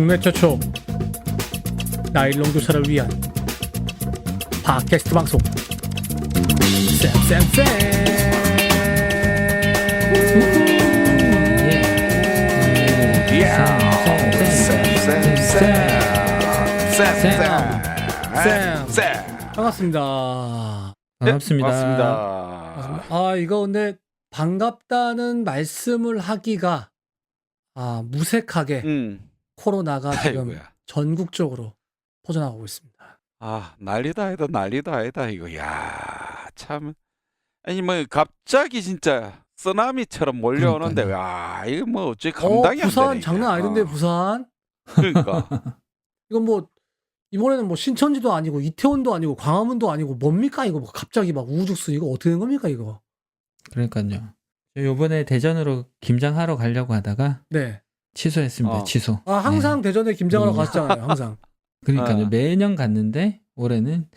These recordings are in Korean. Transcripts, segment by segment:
국내 최초 나일론 교사를 위한 팟캐스트 방송 쌤쌤쌤. 반갑습니다. 반갑습니다. 아, 이거 근데 반갑다는 말씀을 하기가 무색하게 코로나가 지금 아이고야. 전국적으로 퍼져나가고 있습니다. 난리다 해도 난리다 아니다 이거. 야, 참. 아니 뭐 갑자기 진짜 쓰나미처럼 몰려오는데 이거 뭐 어째 감당이 안 되네. 부산 이게. 장난 아니던데 부산. 그러니까. 이건 뭐 이번에는 뭐 신천지도 아니고 이태원도 아니고 광화문도 아니고 뭡니까 이거? 뭐 갑자기 막 우후죽순 이거 어떻게 된 겁니까 이거? 그러니까요. 요번에 대전으로 김장하러 가려고 하다가 네. 취소했습니다. 취소. 항상 대전에 김장하러 음. 갔잖아요. 항상. 그러니까요. 매년 갔는데 올해는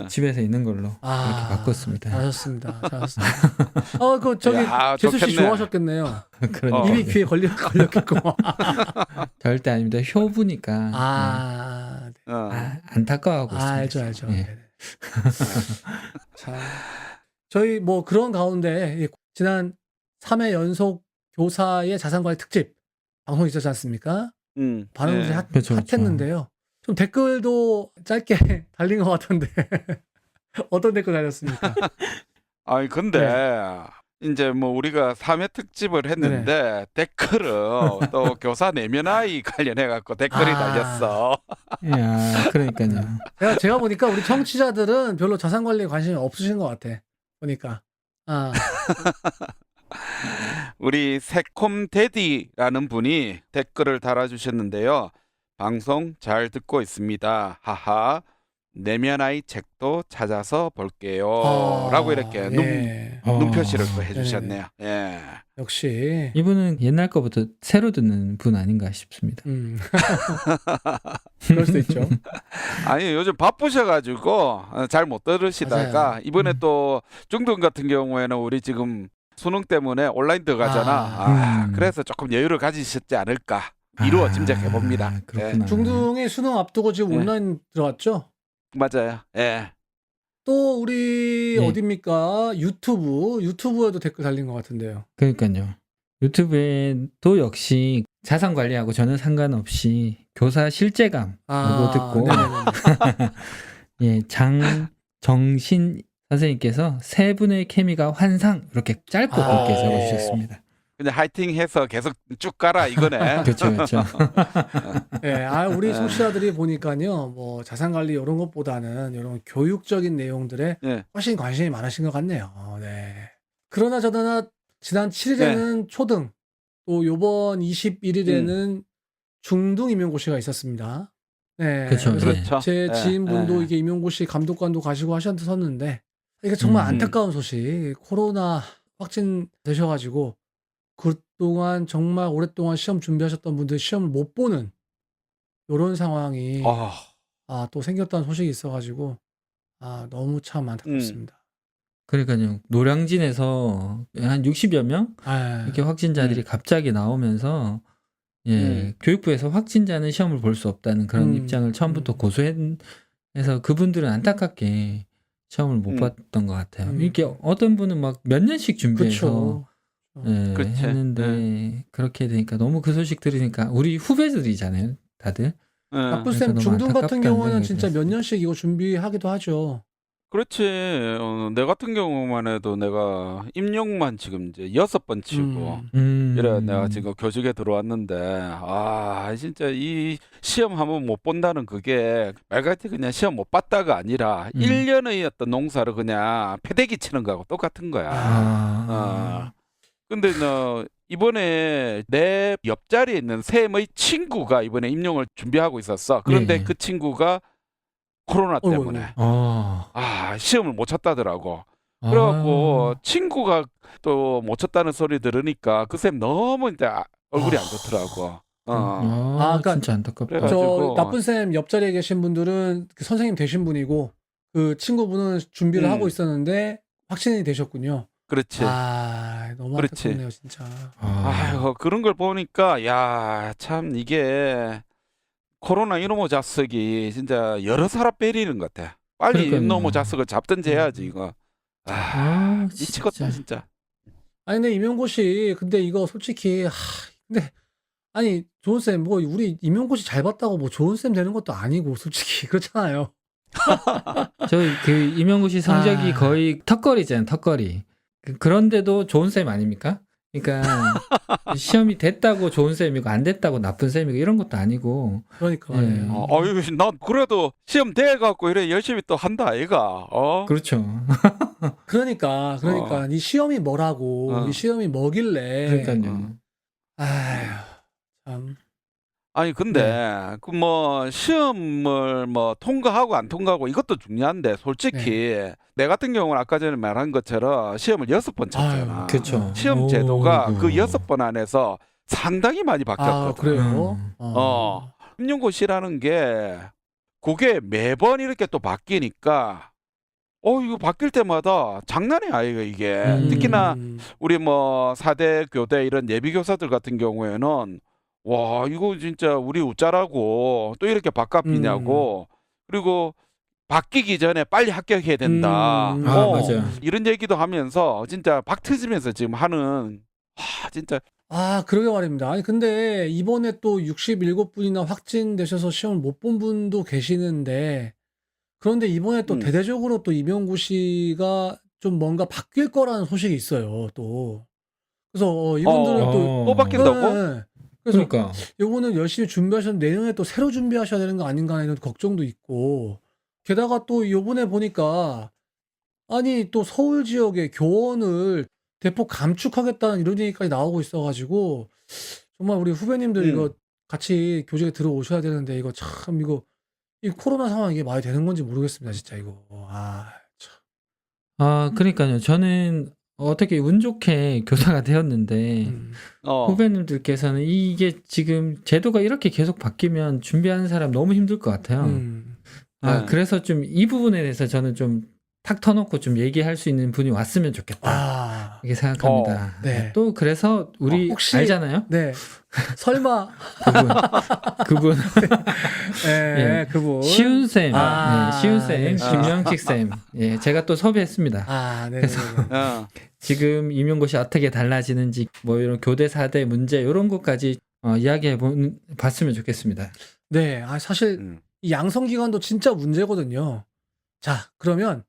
집에서 있는 걸로 이렇게 아, 바꿨습니다. 잘하셨습니다. 잘하셨습니다. 그 저기 야, 재수 씨 좋겠네. 좋아하셨겠네요. 그러니까 입이 귀에 걸렸겠고. 절대 아닙니다. 효부니까 안타까워하고 있습니다. 알죠. 예. 네. 자, 저희 뭐 그런 가운데 지난 3회 연속 교사의 자산관리 특집 방송이 있었지 않습니까? 반응이 그렇죠. 핫했는데요. 좀 댓글도 짧게 달린 것 같은데 어떤 댓글 달렸습니까? 아니 근데 이제 뭐 우리가 3회 특집을 했는데 댓글은 또 교사 내면 아이 관련해 갖고 댓글이 달렸어. 야, 그러니까요. 제가 보니까 우리 청취자들은 별로 자산관리에 관심이 없으신 것 같아. 보니까. 우리 새콤데디라는 분이 댓글을 달아주셨는데요. 방송 잘 듣고 있습니다. 하하. 내면 아이 책도 찾아서 볼게요. 라고 이렇게 눈표시를 또 해주셨네요. 예. 역시. 이분은 옛날 거부터 새로 듣는 분 아닌가 싶습니다. 그럴 수도 있죠. 아니 요즘 바쁘셔가지고 잘 못 들으시다가 맞아요. 이번에 또 중등 같은 경우에는 우리 지금 수능 때문에 온라인 들어가잖아. 그래서 조금 여유를 가지셨지 않을까 이루어 짐작해 봅니다. 그렇구나. 중등의 수능 앞두고 지금 온라인 들어갔죠? 맞아요. 예. 또 우리 네. 어딥니까? 유튜브에도 댓글 달린 것 같은데요. 그러니까요. 유튜브에도 역시 자산 관리하고 저는 상관없이 교사 실제감 보고 듣고 장정신 선생님께서 세 분의 케미가 환상 이렇게 짧고 굵게 적어주셨습니다. 그냥 화이팅해서 계속 쭉 가라 이거네. 그렇죠. 우리 청취자들이 보니까요, 뭐 자산관리 이런 것보다는 이런 교육적인 내용들에 훨씬 관심이 많으신 것 같네요. 네. 그러나 저러나 지난 7일에는 초등, 또 요번 21일에는 중등 임용고시가 있었습니다. 네. 그렇죠. 그래서 제 지인분도 이게 임용고시 감독관도 가시고 하셨었는데 이게 정말 안타까운 소식. 코로나 확진되셔가지고 그동안 정말 오랫동안 시험 준비하셨던 분들 시험을 못 보는 이런 상황이 또 생겼다는 소식이 있어가지고 너무 참 안타깝습니다. 그러니까요. 노량진에서 한 60여 명 이렇게 확진자들이 갑자기 나오면서 교육부에서 확진자는 시험을 볼 수 없다는 그런 입장을 처음부터 고수해서 그분들은 안타깝게 시험을 못 봤던 것 같아요. 이렇게 어떤 분은 막 몇 년씩 준비해서 했는데 그렇게 되니까 너무 그 소식 들으니까 우리 후배들이잖아요, 다들. 나쁘쌤 중등 같은 경우는 진짜 몇 년씩 이거 준비하기도 하죠. 그렇지. 내 같은 경우만 해도 내가 임용만 지금 이제 6번 치고 이래 내가 지금 교직에 들어왔는데 진짜 이 시험 한번 못 본다는 그게 말같이 그냥 시험 못 봤다가 아니라 1년의 어떤 농사를 그냥 패대기 치는 거하고 똑같은 거야. 근데 이번에 내 옆자리에 있는 쌤의 친구가 이번에 임용을 준비하고 있었어. 그런데 그 친구가 코로나 때문에 시험을 못 쳤다더라고. 그래갖고 친구가 또 못 쳤다는 소리 들으니까 그 쌤 너무 이제 얼굴이 안 좋더라고. 그러니까 진짜 안타깝다. 그래가지고 나쁜 쌤 옆자리에 계신 분들은 그 선생님 되신 분이고 그 친구분은 준비를 하고 있었는데 확진이 되셨군요. 그렇지. 너무 안타깝네요, 진짜. 그런 걸 보니까 참 이게 코로나 이놈의 자석이 진짜 여러 사람 때리는 것 같아. 빨리 그러니까요. 이놈의 자석을 잡든지 해야지 이거. 미치겠다 진짜. 아니 근데 임용고시 근데 이거 솔직히 근데 아니 조은쌤 뭐 우리 임용고시 잘 봤다고 뭐 좋은쌤 되는 것도 아니고 솔직히 그렇잖아요. 그 임용고시 성적이 아. 거의 턱걸이잖아요, 턱걸이. 그런데도 좋은 쌤 아닙니까? 그러니까 시험이 됐다고 좋은 쌤이고 안 됐다고 나쁜 쌤이고 이런 것도 아니고. 그러니까 예. 말이에요. 어유 난 그래도 시험 돼 갖고 이래 열심히 또 한다 아이가. 그렇죠. 그러니까 이 시험이 뭐라고 이 시험이 뭐길래 그러니까요. 아휴 참. 아니 근데 그 뭐 시험을 뭐 통과하고 안 통과하고 이것도 중요한데 솔직히 내 같은 경우는 아까 전에 말한 것처럼 시험을 6번 쳤잖아. 그렇죠. 시험 제도가 그 6번 안에서 상당히 많이 아 바뀌었거든. 그래요? 임용고시라는 게 그게 매번 이렇게 또 바뀌니까 이거 바뀔 때마다 장난이 아니에요 이게. 특히나 우리 뭐 4대 교대 이런 예비교사들 같은 경우에는 와 이거 진짜 우리 웃자라고 또 이렇게 바뀌냐고 그리고 바뀌기 전에 빨리 합격해야 된다. 맞아요. 이런 얘기도 하면서 진짜 박 터지면서 지금 하는 진짜 그러게 말입니다. 아니 근데 이번에 또 67분이나 확진되셔서 시험을 못 본 분도 계시는데 그런데 이번에 또 대대적으로 또 임용고시가 좀 뭔가 바뀔 거라는 소식이 있어요. 또 그래서 이분들은 또 바뀐다고? 네. 그래서 그러니까. 요거는 열심히 준비하셨는데 내년에 또 새로 준비하셔야 되는 거 아닌가 하는 걱정도 있고 게다가 또 요번에 보니까 아니 또 서울 지역의 교원을 대폭 감축하겠다는 이런 얘기까지 나오고 있어가지고 정말 우리 후배님들 이거 같이 교직에 들어오셔야 되는데 이거 참 이거 이 코로나 상황 이게 말이 되는 건지 모르겠습니다 진짜 이거. 참. 그러니까요. 저는 어떻게 운 좋게 교사가 되었는데 후배님들께서는 이게 지금 제도가 이렇게 계속 바뀌면 준비하는 사람 너무 힘들 것 같아요. 그래서 좀 이 부분에 대해서 저는 좀 탁 터놓고 좀 얘기할 수 있는 분이 왔으면 좋겠다. 이렇게 생각합니다. 네. 또 그래서 우리 혹시 알잖아요. 네. 설마 그분 네, 그분 시훈 쌤, 시훈 쌤, 네. 김명식 쌤, 제가 또 섭외했습니다. 네. 그래서 지금 임용고시 어떻게 달라지는지 뭐 이런 교대 4대 문제 이런 것까지 이야기해 봤으면 좋겠습니다. 네, 사실 이 양성 기간도 진짜 문제거든요. 자, 그러면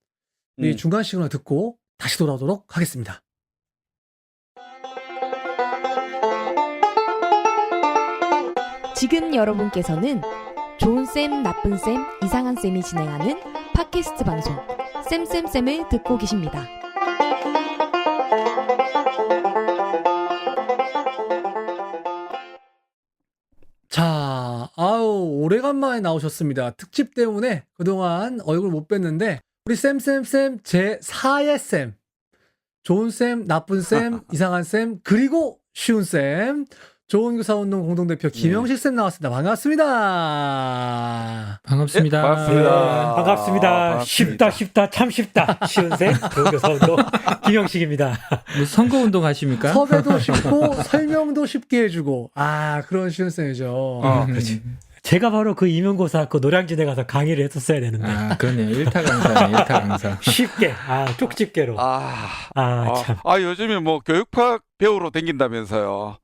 우리 중간 시그널 듣고 다시 돌아오도록 하겠습니다. 지금 여러분께서는 좋은쌤, 나쁜쌤, 이상한쌤이 진행하는 팟캐스트 방송 쌤쌤쌤을 듣고 계십니다. 자, 오래간만에 나오셨습니다. 특집 때문에 그동안 얼굴 못 뵀는데 우리 쌤쌤쌤 제4의 쌤, 좋은쌤, 나쁜쌤, 이상한쌤, 그리고 쉬운쌤, 좋은교사운동 공동대표 김영식 쌤 나왔습니다. 반갑습니다. 반갑습니다. 네, 반갑습니다. 반갑습니다. 쉽다 참 쉽다. 쉬운쌤 좋은교사운동 김영식입니다. 뭐 선거운동 하십니까? 섭외도 쉽고 설명도 쉽게 해주고 그런 쉬운쌤이죠. 그렇죠. 제가 바로 그 임용고사 그 노량진에 가서 강의를 했었어야 되는데. 그러네요. 일타 강사네, 일타 강사. 쉽게, 쪽집게로. 참. 요즘에 뭐 교육학 배우러 댕긴다면서요.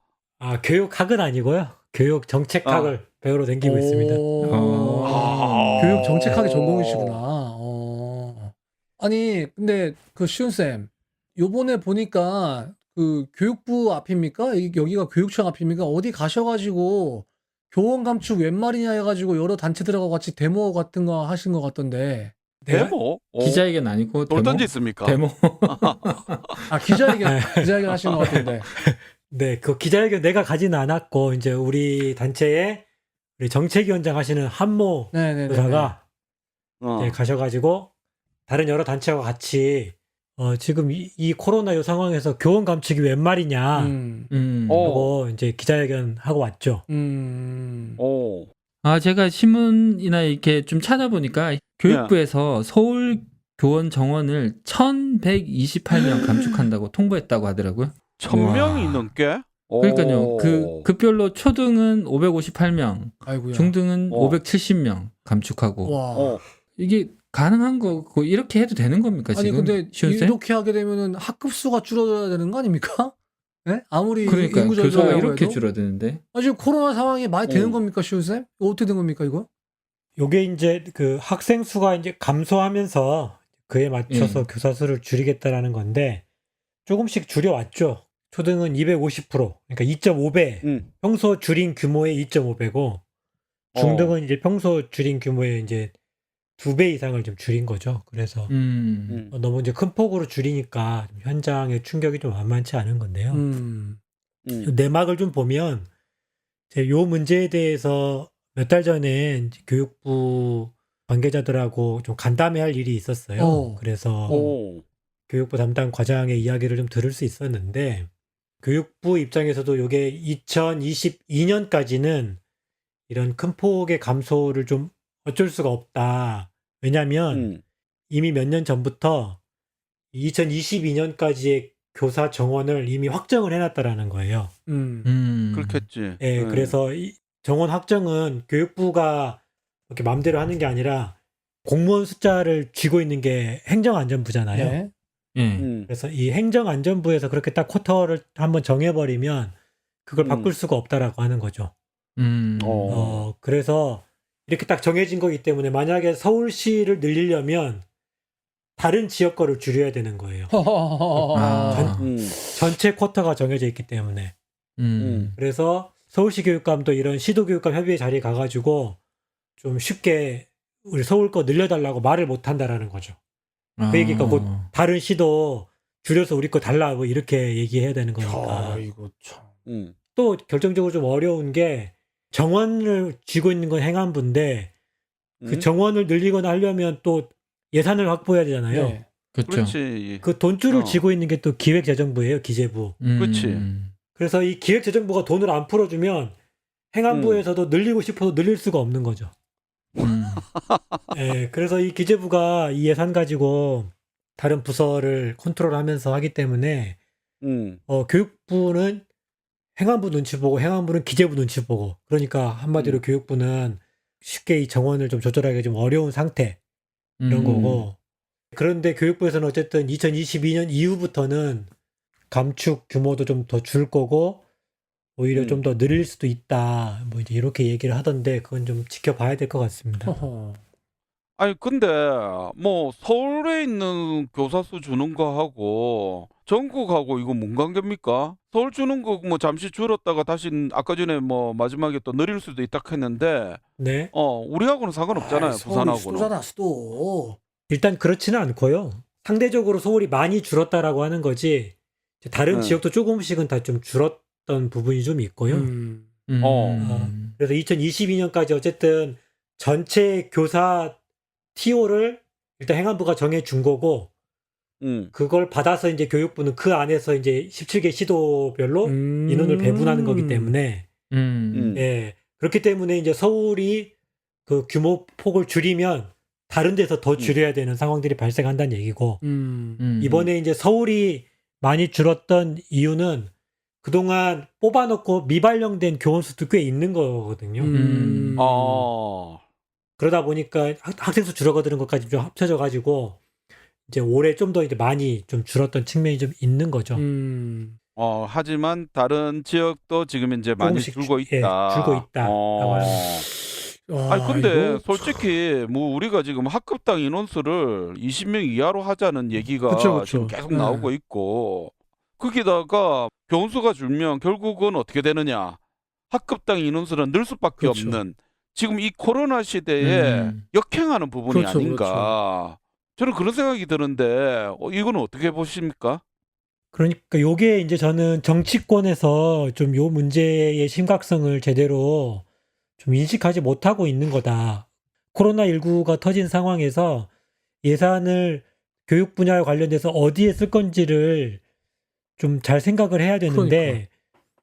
교육학은 아니고요. 교육 정책학을 배우러 댕기고 있습니다. 교육 정책학이 전공이시구나. 아니, 근데 그 쉬운쌤, 요번에 보니까 그 교육부 앞입니까? 여기가 교육청 앞입니까? 어디 가셔가지고 교원 감축 웬 말이냐 해가지고 여러 단체들하고 같이 데모 같은 거 하신 것 같던데. 데모? 기자회견 아니고 돌 던졌습니까? 데모. 기자회견 하신 것 같은데. 네, 그 기자회견 내가 가지는 않았고 이제 우리 단체에 우리 정책위원장 하시는 한모 의사가 가셔가지고 다른 여러 단체와 같이 지금 이 코로나 요 상황에서 교원 감축이 웬 말이냐 하고 이제 기자회견 하고 왔죠. 제가 신문이나 이렇게 좀 찾아보니까 교육부에서 서울 교원 정원을 1128명 감축한다고 통보했다고 하더라고요. 1000명이 넘게? 그러니까요. 그 급별로 초등은 558명, 아이고야. 중등은 어. 570명 감축하고 와. 이게 가능한 거고 이렇게 해도 되는 겁니까 아니 지금? 근데 시온쌤? 이렇게 하게 되면은 학급 수가 줄어들어야 되는 거 아닙니까? 네? 아무리 그러니까 인구 교사가 절감이라고 이렇게 해도? 줄어드는데. 지금 코로나 상황이 많이 되는 어. 겁니까, 시우쌤? 어떻게 된 겁니까, 이거? 요게 이제 그 학생 수가 이제 감소하면서 그에 맞춰서 교사 수를 줄이겠다라는 건데 조금씩 줄여왔죠. 초등은 250%, 그러니까 2.5배. 평소 줄인 규모의 2.5배고 중등은 이제 평소 줄인 규모의 이제 2배 이상을 좀 줄인 거죠. 그래서 너무 이제 큰 폭으로 줄이니까 좀 현장의 충격이 좀 만만치 않은 건데요. 내막을 좀 보면 이제 요 문제에 대해서 몇 달 전에 이제 교육부 관계자들하고 좀 간담회할 일이 있었어요. 그래서 교육부 담당 과장의 이야기를 좀 들을 수 있었는데 교육부 입장에서도 요게 2022년까지는 이런 큰 폭의 감소를 좀 어쩔 수가 없다. 왜냐하면 이미 몇 년 전부터 2022년까지의 교사 정원을 이미 확정을 해놨다라는 거예요. 그렇겠지. 예, 그래서 이 정원 확정은 교육부가 이렇게 마음대로 하는 게 아니라 공무원 숫자를 쥐고 있는 게 행정안전부잖아요. 네. 그래서 이 행정안전부에서 그렇게 딱 쿼터를 한번 정해버리면 그걸 바꿀 수가 없다라고 하는 거죠. 그래서 이렇게 딱 정해진 거기 때문에 만약에 서울시를 늘리려면 다른 지역 거를 줄여야 되는 거예요. 전체 쿼터가 정해져 있기 때문에. 그래서 서울시 교육감도 이런 시도교육감 협의회 자리에 가가지고 좀 쉽게 우리 서울 거 늘려달라고 말을 못 한다라는 거죠. 그 얘기가 곧 다른 시도 줄여서 우리 거 달라 뭐 이렇게 얘기해야 되는 거니까. 이거 참. 또 결정적으로 좀 어려운 게 정원을 쥐고 있는 건 행안부인데 그 정원을 늘리거나 하려면 또 예산을 확보해야 되잖아요. 네. 그렇죠. 그렇지. 그 돈줄을 쥐고 있는 게 또 기획재정부예요, 기재부. 그렇지. 그래서 이 기획재정부가 돈을 안 풀어주면 행안부에서도 늘리고 싶어도 늘릴 수가 없는 거죠. 예, 그래서 이 기재부가 이 예산 가지고 다른 부서를 컨트롤하면서 하기 때문에 교육부는 행안부 눈치 보고 행안부는 기재부 눈치 보고 그러니까 한마디로 교육부는 쉽게 이 정원을 좀 조절하기 좀 어려운 상태 이런 거고 그런데 교육부에서는 어쨌든 2022년 이후부터는 감축 규모도 좀 더 줄 거고 오히려 좀 더 늘릴 수도 있다 뭐 이제 이렇게 얘기를 하던데 그건 좀 지켜봐야 될 것 같습니다. 아니 근데 뭐 서울에 있는 교사 수 주는 거 하고 전국하고 이거 뭔 관계입니까? 서울 주는 거 뭐 잠시 줄었다가 다시 아까 전에 뭐 마지막에 또 늘릴 수도 있다 했는데 네. 우리하고는 상관없잖아요. 부산하고는. 수도잖아, 수도. 일단 그렇지는 않고요. 상대적으로 서울이 많이 줄었다라고 하는 거지 다른 지역도 조금씩은 다 좀 줄었던 부분이 좀 있고요. 그래서 2022년까지 어쨌든 전체 교사 TO를 일단 행안부가 정해준 거고 그걸 받아서 이제 교육부는 그 안에서 이제 17개 시도별로 인원을 배분하는 거기 때문에 예, 그렇기 때문에 이제 서울이 그 규모 폭을 줄이면 다른 데서 더 줄여야 되는 상황들이 발생한다는 얘기고 이번에 이제 서울이 많이 줄었던 이유는 그동안 뽑아놓고 미발령된 교원 수도 꽤 있는 거거든요. 그러다 보니까 학생 수 줄어드는 것까지 좀 합쳐져 가지고 이제 올해 좀 더 이제 많이 좀 줄었던 측면이 좀 있는 거죠. 하지만 다른 지역도 지금 이제 많이 줄고 있다. 예, 줄고 있다. 아니 근데 솔직히 뭐 우리가 지금 학급당 인원수를 20명 이하로 하자는 얘기가 그쵸. 지금 계속 나오고 있고 거기다가 교원수가 줄면 결국은 어떻게 되느냐? 학급당 인원수는 늘 수밖에 없는 지금 이 코로나 시대에 역행하는 부분이 아닌가. 저는 그런 생각이 드는데 이거는 어떻게 보십니까? 그러니까 요게 이제 저는 정치권에서 좀 요 문제의 심각성을 제대로 좀 인식하지 못하고 있는 거다. 코로나19가 터진 상황에서 예산을 교육 분야와 관련돼서 어디에 쓸 건지를 좀 잘 생각을 해야 되는데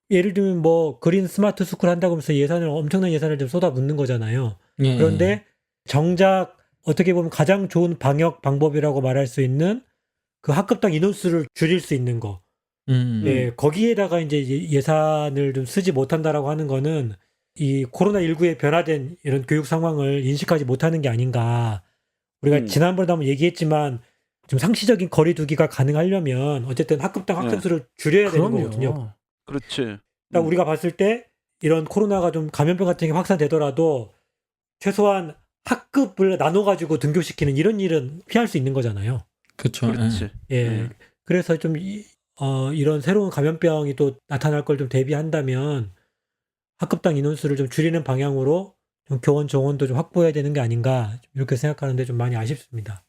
예를 들면 뭐 그린 스마트 스쿨 한다고 하면서 엄청난 예산을 좀 쏟아붓는 거잖아요. 그런데 정작 어떻게 보면 가장 좋은 방역 방법이라고 말할 수 있는 그 학급당 인원수를 줄일 수 있는 거. 예, 거기에다가 이제 예산을 좀 쓰지 못한다라고 하는 거는 이 코로나19에 변화된 이런 교육 상황을 인식하지 못하는 게 아닌가. 우리가 지난번에도 한번 얘기했지만 좀 상시적인 거리두기가 가능하려면 어쨌든 학급당 학생수를 줄여야 되는 거거든요. 그렇지. 그러니까 우리가 봤을 때 이런 코로나가 좀 감염병 같은 게 확산되더라도 최소한 학급을 나눠가지고 등교시키는 이런 일은 피할 수 있는 거잖아요. 그렇죠. 그렇지. 예. 그래서 좀 이런 새로운 감염병이 또 나타날 걸 좀 대비한다면 학급당 인원수를 좀 줄이는 방향으로 좀 교원 정원도 좀 확보해야 되는 게 아닌가 이렇게 생각하는데 좀 많이 아쉽습니다.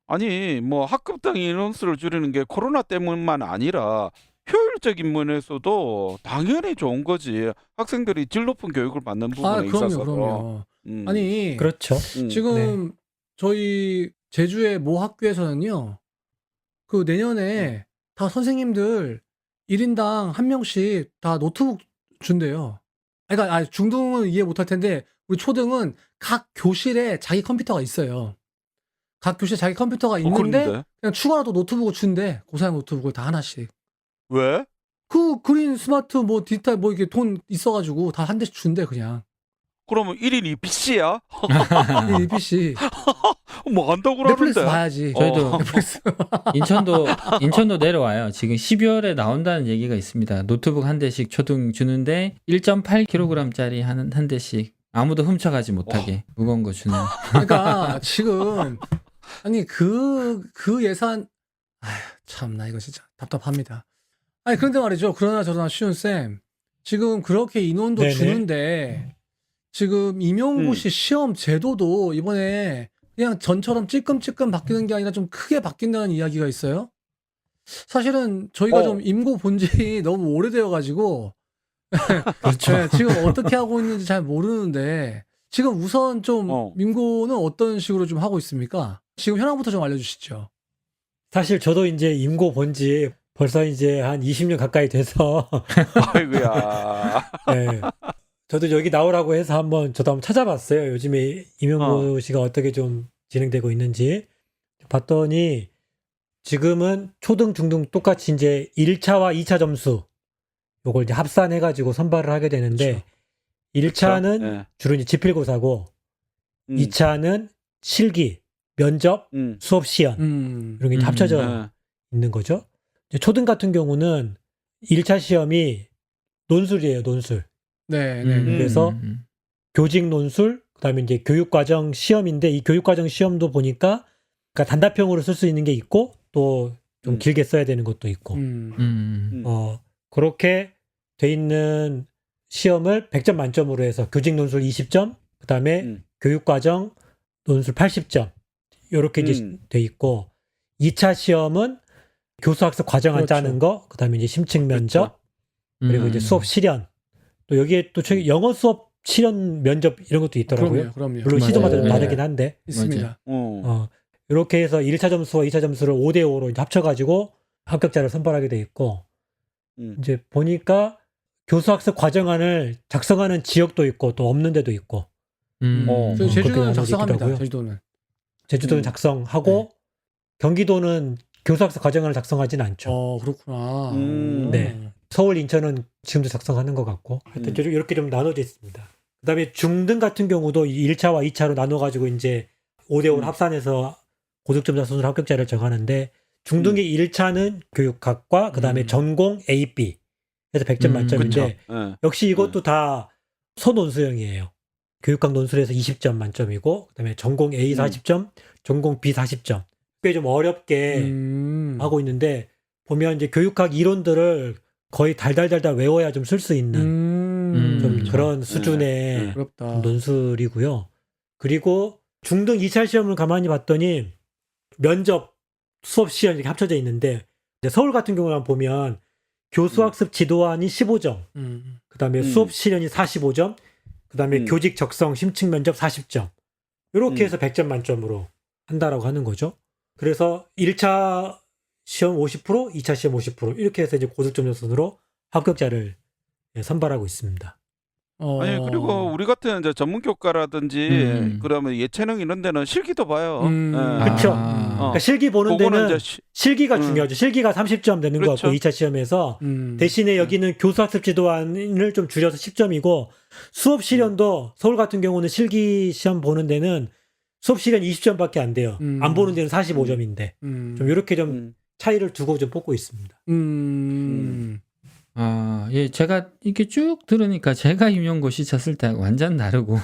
아니 뭐 학급당 인원수를 줄이는 게 코로나 때문만 아니라 효율적인 면에서도 당연히 좋은 거지. 학생들이 질 높은 교육을 받는 부분에 있어서. 그럼요. 아니 그렇죠. 지금 저희 제주의 모 학교에서는요. 그 내년에 다 선생님들 1인당 한 명씩 다 노트북 준대요. 그러니까 중등은 이해 못할 텐데 우리 초등은 각 교실에 자기 컴퓨터가 있어요. 각 교실에 자기 컴퓨터가 있는데 그런데? 그냥 추가로 노트북을 준대. 고사양 노트북을 다 하나씩. 왜? 그 그린 스마트 뭐 디지털 뭐 이게 돈 있어가지고 다 한 대씩 준대 그냥. 그러면 1인 2PC야? 이 PC. 뭐 한다고 넷플릭스 그러는데. 봐야지. 저희도 넷플릭스. 인천도 내려와요. 지금 12월에 나온다는 얘기가 있습니다. 노트북 한 대씩 초등 주는데 1.8kg짜리 한 대씩 아무도 훔쳐가지 못하게 무거운 거 주는. 그러니까 지금 아니 그 예산 참나 이거 진짜 답답합니다. 아니 그런데 말이죠. 그러나 저러나 쉬운 쌤 지금 그렇게 인원도 네네. 주는데 지금 임용고시 시험 제도도 이번에 그냥 전처럼 찔끔찔끔 바뀌는 게 아니라 좀 크게 바뀐다는 이야기가 있어요. 사실은 저희가 좀 임고 본 지 너무 오래되어가지고 그렇죠. 네, 지금 어떻게 하고 있는지 잘 모르는데 지금 우선 좀 임고는 어떤 식으로 좀 하고 있습니까? 지금 현황부터 좀 알려주시죠. 사실 저도 이제 임고 본 지 벌써 이제 한 20년 가까이 돼서 아이고야. 네. 저도 여기 나오라고 해서 저도 한번 찾아봤어요. 요즘에 임용고시가 어떻게 좀 진행되고 있는지 봤더니 지금은 초등, 중등 똑같이 이제 1차와 2차 점수 요걸 이제 합산해가지고 선발을 하게 되는데 1차는 네. 주로 이제 지필고사고 2차는 실기, 면접, 수업 시연 이런 게 이제 합쳐져 있는 거죠. 이제 초등 같은 경우는 1차 시험이 논술이에요, 논술. 네. 그래서 교직 논술, 그다음에 이제 교육과정 시험인데 이 교육과정 시험도 보니까 그러니까 단답형으로 쓸 수 있는 게 있고 또 좀 길게 써야 되는 것도 있고 그렇게 돼 있는 시험을 100점 만점으로 해서 교직 논술 20점, 그다음에 교육과정 논술 80점 이렇게 이제 돼 있고 2차 시험은 교수학습 과정안 짜는 거, 그다음에 이제 심층 면접, 그리고 이제 수업 실연. 또 여기에 또 영어 수업 실연 면접 이런 것도 있더라고요. 그럼요. 물론 시도마다 좀 맞아요. 다르긴 한데. 있습니다. 이렇게 해서 1차 점수와 2차 점수를 5대5로 이제 합쳐가지고 합격자를 선발하게 돼 있고, 이제 보니까 교수학습 과정안을 작성하는 지역도 있고 또 없는 데도 있고. 저희 제주도는 그렇게 작성합니다. 나눠져 제주도는 작성하고 경기도는 교수학습 과정안을 작성하진 않죠. 그렇구나. 네. 서울, 인천은 지금도 작성하는 것 같고 하여튼 이렇게 좀 나눠져 있습니다. 그다음에 중등 같은 경우도 1차와 2차로 나눠가지고 이제 5대5로 합산해서 고득점자 순으로 합격자를 정하는데 중등의 1차는 교육학과 그다음에 전공 A, B 해서 100점 만점인데 역시 이것도 다 소논술형이에요. 교육학 논술에서 20점 만점이고 그다음에 전공 A 40점, 전공 B 40점. 꽤 좀 어렵게 하고 있는데 보면 이제 교육학 이론들을 거의 달달달달 외워야 좀 쓸 수 있는 좀 그런 수준의 논술이고요. 그리고 중등 2차 시험을 가만히 봤더니 면접, 수업 시연 이렇게 합쳐져 있는데 서울 같은 경우만 보면 교수학습 지도안이 15점, 그다음에 수업 실연이 45점, 그다음에 교직 적성 심층 면접 40점. 이렇게 해서 100점 만점으로 한다라고 하는 거죠. 그래서 1차 시험 50%, 2차 시험 50% 이렇게 해서 이제 고득점 순으로 합격자를 선발하고 있습니다. 아니 그리고 우리 같은 이제 전문 교과라든지 그러면 예체능 이런 데는 실기도 봐요. 그렇죠. 그러니까 실기 보는 데는 실기가 중요하죠. 실기가 30점 되는 거 같고 2차 시험에서 대신에 여기는 교수학습 지도안을 좀 줄여서 10점이고 수업 실현도 서울 같은 경우는 실기 시험 보는 데는 수업 실현 20점밖에 안 돼요. 안 보는 데는 45점인데 좀 이렇게 좀 차이를 두고 좀 뽑고 있습니다. 아, 예, 제가 이렇게 쭉 들으니까 제가 임용고시 쳤을 때 완전 다르고.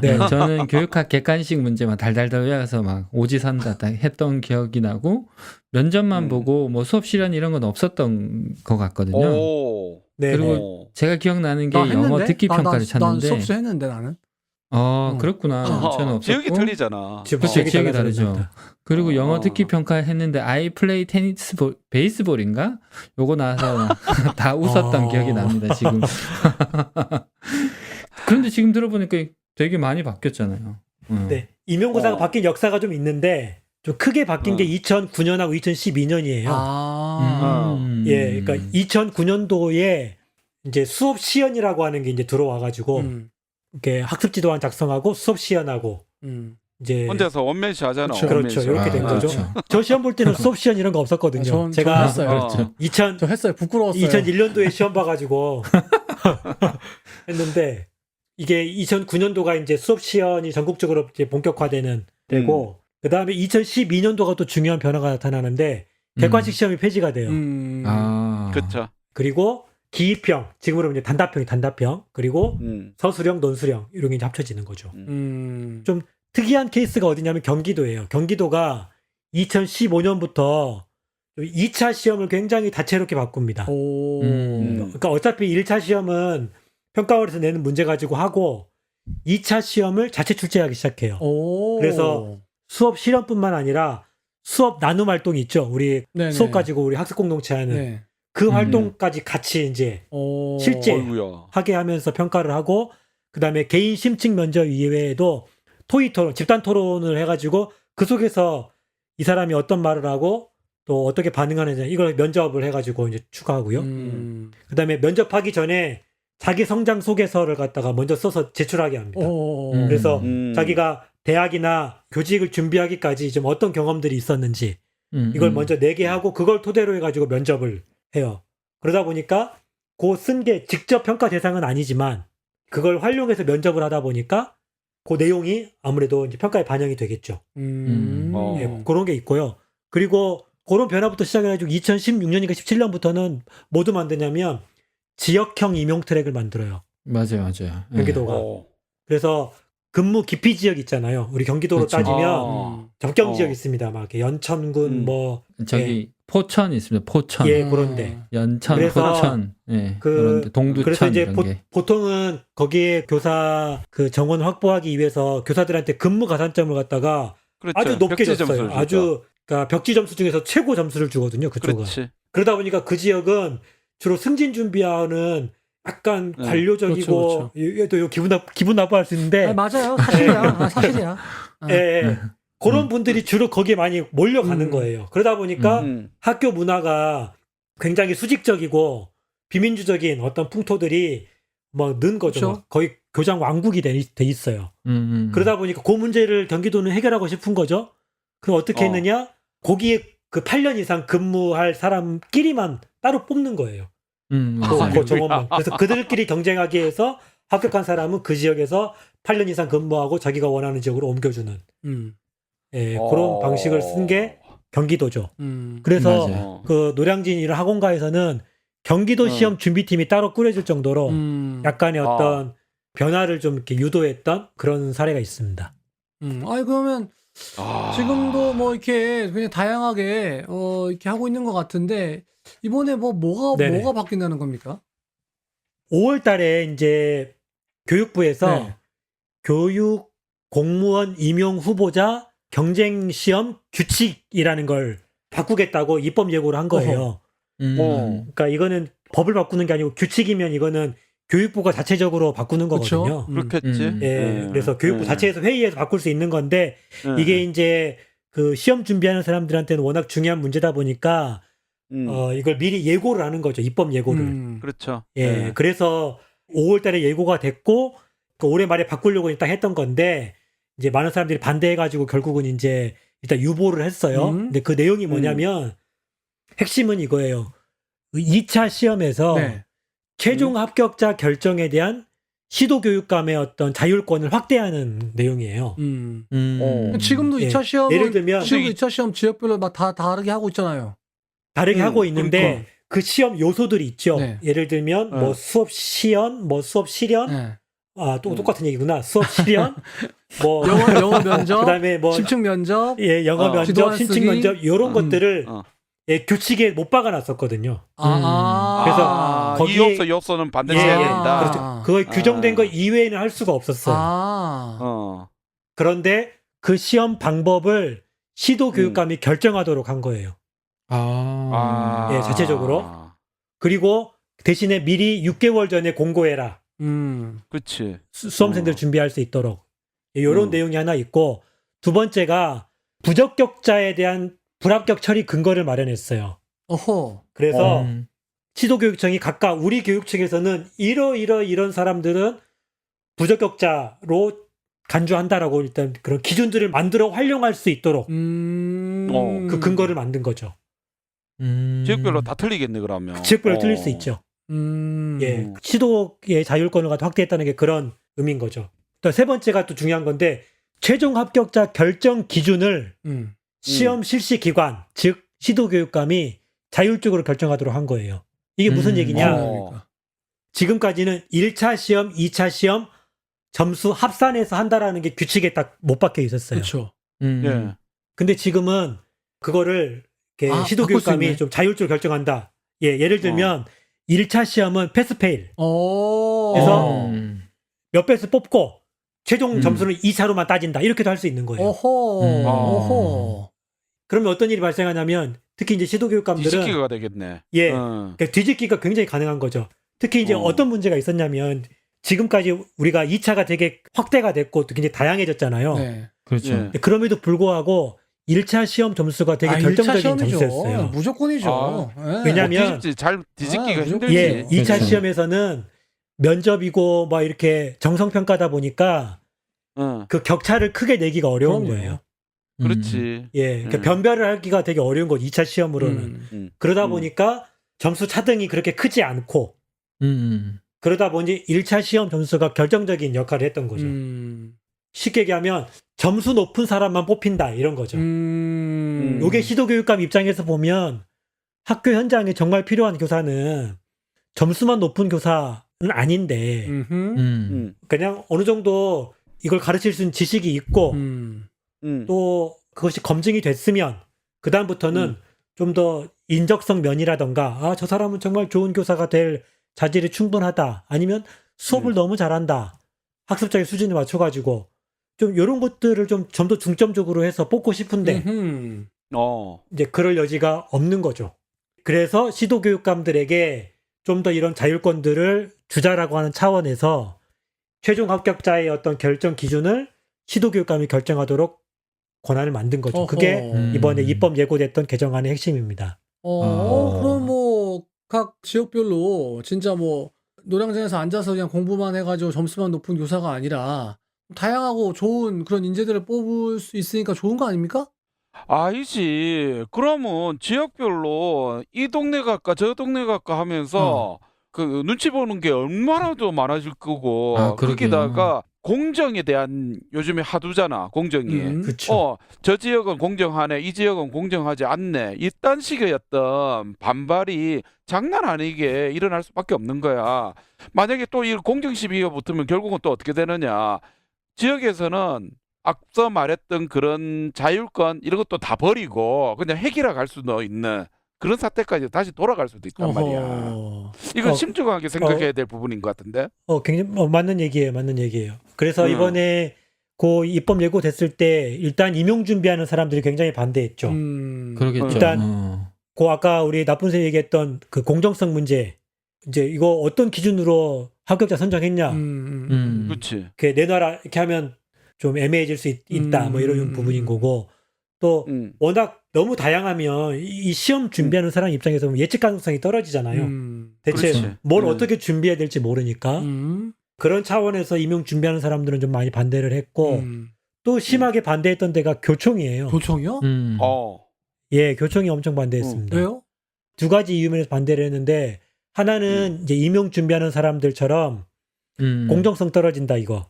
네, 저는 교육학 객관식 문제만 달달달 외워서 막 오지선다 했던 기억이 나고, 면접만 보고 뭐 수업 실현 이런 건 없었던 것 같거든요. 네. 그리고 제가 기억나는 게 영어 듣기 평가를 쳤는데. 난 수업 했는데 나는. 그렇구나. 저는 없었고. 지역이 틀리잖아. 그렇죠, 지역이 다르죠. 그리고 영어 듣기 평가 했는데 I play 테니스 베이스볼인가? 요거 나와서 다 웃었던 기억이 납니다, 지금. 그런데 지금 들어보니까 되게 많이 바뀌었잖아요. 네. 임용고사가 바뀐 역사가 좀 있는데 좀 크게 바뀐 게 2009년하고 2012년이에요. 예, 그러니까 2009년도에 이제 수업 시연이라고 하는 게 이제 들어와가지고 이렇게 학습 지도안 작성하고 수업 시연하고 이제 혼자서 원맨시 하잖아. 그렇죠. 이렇게 된 거죠. 저 시험 볼 때는 수업 시연 이런 거 없었거든요. 제가 했어요. 저 했어요. 부끄러웠어요. 2001년도에 시험 봐가지고 했는데 이게 2009년도가 이제 수업 시연이 전국적으로 이제 본격화되는 되고 그 다음에 2012년도가 또 중요한 변화가 나타나는데 객관식 시험이 폐지가 돼요. 그렇죠. 그리고 기입형, 지금으로 이제 단답형, 그리고 서술형, 논술형 이런 게 이제 합쳐지는 거죠. 좀 특이한 케이스가 어디냐면 경기도예요. 경기도가 2015년부터 2차 시험을 굉장히 다채롭게 바꿉니다. 그러니까 어차피 1차 시험은 평가원에서 내는 문제 가지고 하고 2차 시험을 자체 출제하기 시작해요. 그래서 수업 실험뿐만 아니라 수업 나눔 활동이 있죠. 우리 네네. 수업 가지고 우리 학습 공동체 하는 그 활동까지 같이 이제 실제 하게 하면서 평가를 하고 그다음에 개인 심층 면접 이외에도 토의 토론, 집단 토론을 해가지고 그 속에서 이 사람이 어떤 말을 하고 또 어떻게 반응하는지 이걸 면접을 해가지고 이제 추가하고요. 그다음에 면접하기 전에 자기 성장 소개서를 갖다가 먼저 써서 제출하게 합니다. 그래서 자기가 대학이나 교직을 준비하기까지 좀 어떤 경험들이 있었는지 이걸 먼저 내게 하고 그걸 토대로 해가지고 면접을 해요. 그러다 보니까 그 쓴 게 직접 평가 대상은 아니지만 그걸 활용해서 면접을 하다 보니까 그 내용이 아무래도 이제 평가에 반영이 되겠죠. 네, 그런 게 있고요. 그리고 그런 변화부터 시작해가지고 2016년인가 17년부터는 뭐도 만드냐면 지역형 임용 트랙을 만들어요. 맞아요. 경기도가. 그래서 근무 기피 지역 있잖아요. 우리 경기도로 따지면 접경 지역 있습니다. 막 이렇게 연천군 저기 포천 있습니다. 포천. 예, 그런데. 연천, 포천. 예. 그런데 동두천 그래서 이제 이런 게. 보통은 거기에 교사 그 정원 확보하기 위해서 교사들한테 근무 가산점을 갖다가 그렇죠. 아주 높게 벽지 줬어요. 점수를 아주 그러니까 벽지 점수 중에서 최고 점수를 주거든요. 그쪽은. 그렇지. 그러다 보니까 그 지역은 주로 승진 준비하는 약간 관료적이고 또 기분 나빠할 수 있는데 맞아요. 사실이야. 사실이야. 그런 분들이 주로 거기에 많이 몰려가는 거예요. 그러다 보니까 학교 문화가 굉장히 수직적이고 비민주적인 어떤 풍토들이 막 는 거죠. 그렇죠. 막 거의 교장 왕국이 돼 있어요. 그러다 보니까 그 문제를 경기도는 해결하고 싶은 거죠. 그럼 어떻게 했느냐? 거기에 그 8년 이상 근무할 사람끼리만 따로 뽑는 거예요. 그 정원만. 그래서 그들끼리 경쟁하기 위해서 합격한 사람은 그 지역에서 8년 이상 근무하고 자기가 원하는 지역으로 옮겨주는 그런 방식을 쓴 게 경기도죠. 그래서 맞아요. 그 노량진 이런 학원가에서는 경기도 시험 준비팀이 따로 꾸려질 정도로 약간의 어떤 변화를 좀 이렇게 유도했던 그런 사례가 있습니다. 아니 그러면 지금도 뭐 이렇게 그냥 다양하게 이렇게 하고 있는 것 같은데 이번에 뭐가 바뀐다는 겁니까? 5월 달에 이제 교육부에서 교육 공무원 임용 후보자 경쟁 시험 규칙이라는 걸 바꾸겠다고 입법 예고를 한 거예요. 그러니까 이거는 법을 바꾸는 게 아니고 규칙이면 이거는 교육부가 자체적으로 바꾸는 거거든요. 그렇겠지. 그래서 교육부 자체에서 회의에서 바꿀 수 있는 건데 이게 이제 그 시험 준비하는 사람들한테는 워낙 중요한 문제다 보니까 이걸 미리 예고를 하는 거죠. 입법 예고를. 그렇죠. 그래서 5월 달에 예고가 됐고 그 올해 말에 바꾸려고 일단 했던 건데 이제 많은 사람들이 반대해가지고 결국은 이제 일단 유보를 했어요. 근데 그 내용이 뭐냐면 핵심은 이거예요. 2차 시험에서 네. 최종 합격자 결정에 대한 시도교육감의 어떤 자율권을 확대하는 내용이에요. 지금도 예. 2차 시험은 예를 들면 지금 2차 시험 지역별로 막 다 다르게 하고 있잖아요. 다르게 하고 있는데 그러니까. 그 시험 요소들이 있죠. 네. 예를 들면 뭐 수업 시연, 뭐 수업 실연, 네. 또 똑같은 얘기구나. 수업 실연, 뭐 영어 면접, 그다음에 뭐 심층 면접, 예, 영어 면접, 지도안 심층 쓰기. 면접 이런 것들을 예, 규칙에 못 박아놨었거든요. 그래서 이 거기에- 요소는 반드시 예, 해야 예. 된다. 그렇죠. 그거 규정된 거 이외에는 할 수가 없었어요. 그런데 그 시험 방법을 시도교육감이 결정하도록 한 거예요. 예, 자체적으로. 그리고 대신에 미리 6개월 전에 공고해라. 그렇지. 수험생들 준비할 수 있도록. 이런 내용이 하나 있고, 두 번째가 부적격자에 대한 불합격 처리 근거를 마련했어요. 어허. 그래서 시도교육청이 각각 우리 교육 측에서는 이런 사람들은 부적격자로 간주한다라고 일단 그런 기준들을 만들어 활용할 수 있도록 그 근거를 만든 거죠. 지역별로 다 틀리겠네 그러면. 지역별로 틀릴 수 있죠. 예, 시도의 자율권을 갖다 확대했다는 게 그런 의미인 거죠. 또 세 번째가 또 중요한 건데 최종 합격자 결정 기준을 시험 실시 기관, 즉 시도교육감이 자율적으로 결정하도록 한 거예요. 이게 무슨 얘기냐? 지금까지는 1차 시험, 2차 시험 점수 합산해서 한다라는 게 규칙에 딱 못 박혀 있었어요. 그렇죠. 예. 근데 지금은 그거를 이렇게 바꿀 수 시도교육감이 있네. 좀 자율적으로 결정한다. 예, 예를 들면 1차 시험은 패스페일. 그래서 몇 배수 뽑고 최종 점수는 2차로만 따진다. 이렇게도 할 수 있는 거예요. 어허. 그러면 어떤 일이 발생하냐면 특히 이제 시도교육감들은 뒤집기가 되겠네. 예, 그러니까 뒤집기가 굉장히 가능한 거죠. 특히 이제 어떤 문제가 있었냐면 지금까지 우리가 2차가 되게 확대가 됐고 또 굉장히 다양해졌잖아요. 네. 그렇죠. 예. 그럼에도 불구하고 1차 시험 점수가 되게 1차 결정적인 시험이죠. 점수였어요. 무조건이죠. 예. 왜냐면 잘 뒤집기가 무조건. 힘들지. 예, 2차 그렇죠. 시험에서는 면접이고 막 이렇게 정성 평가다 보니까 그 격차를 크게 내기가 어려운 그럼요. 거예요. 그렇지. 예, 그러니까 변별을 하기가 되게 어려운 거죠. 2차 시험으로는. 그러다 보니까 점수 차등이 그렇게 크지 않고 그러다 보니 1차 시험 점수가 결정적인 역할을 했던 거죠. 쉽게 얘기하면 점수 높은 사람만 뽑힌다 이런 거죠. 요게 시도교육감 입장에서 보면 학교 현장에 정말 필요한 교사는 점수만 높은 교사는 아닌데 그냥 어느 정도 이걸 가르칠 수 있는 지식이 있고 또 그것이 검증이 됐으면 그 다음부터는 좀 더 인적성 면이라던가 저 사람은 정말 좋은 교사가 될 자질이 충분하다. 아니면 수업을 너무 잘한다. 학습자의 수준에 맞춰가지고 좀 이런 것들을 좀 더 중점적으로 해서 뽑고 싶은데 이제 그럴 여지가 없는 거죠. 그래서 시도교육감들에게 좀 더 이런 자율권들을 주자라고 하는 차원에서 최종 합격자의 어떤 결정 기준을 시도교육감이 결정하도록 권한을 만든 거죠. 그게 이번에 입법 예고됐던 개정안의 핵심입니다. 그럼 뭐 각 지역별로 진짜 뭐 노량진에서 앉아서 그냥 공부만 해가지고 점수만 높은 교사가 아니라 다양하고 좋은 그런 인재들을 뽑을 수 있으니까 좋은 거 아닙니까? 아니지. 그러면 지역별로 이 동네 갈까 저 동네 갈까 하면서 그 눈치 보는 게 얼마나 더 많아질 거고 그러게요. 거기다가 공정에 대한 요즘에 하두잖아. 공정이. 그렇죠. 저 지역은 공정하네. 이 지역은 공정하지 않네. 이딴 식의 어떤 반발이 장난 아니게 일어날 수밖에 없는 거야. 만약에 또 이 공정 시비가 붙으면 결국은 또 어떻게 되느냐. 지역에서는 앞서 말했던 그런 자율권 이런 것도 다 버리고 그냥 해결해 갈 수도 있는 그런 사태까지 다시 돌아갈 수도 있단 말이야. 이건 심중하게 생각해야 될 부분인 것 같은데. 굉장히 맞는 얘기예요. 그래서 이번에 그 입법 예고됐을 때 일단 임용 준비하는 사람들이 굉장히 반대했죠. 그러겠죠. 일단 그 아까 우리 나쁜 새 얘기했던 그 공정성 문제 이제 이거 어떤 기준으로 합격자 선정했냐. 그렇지. 내놔라 이렇게 하면 좀 애매해질 수 있다. 뭐 이런 부분인 거고 또 워낙 너무 다양하면 이 시험 준비하는 사람 입장에서 보면 예측 가능성이 떨어지잖아요. 대체 그렇지. 뭘 어떻게 준비해야 될지 모르니까. 그런 차원에서 임용 준비하는 사람들은 좀 많이 반대를 했고 또 심하게 반대했던 데가 교총이에요. 교총이요? 예, 교총이 엄청 반대했습니다. 왜요? 두 가지 이유면에서 반대를 했는데 하나는 이제 임용 준비하는 사람들처럼 공정성 떨어진다 이거.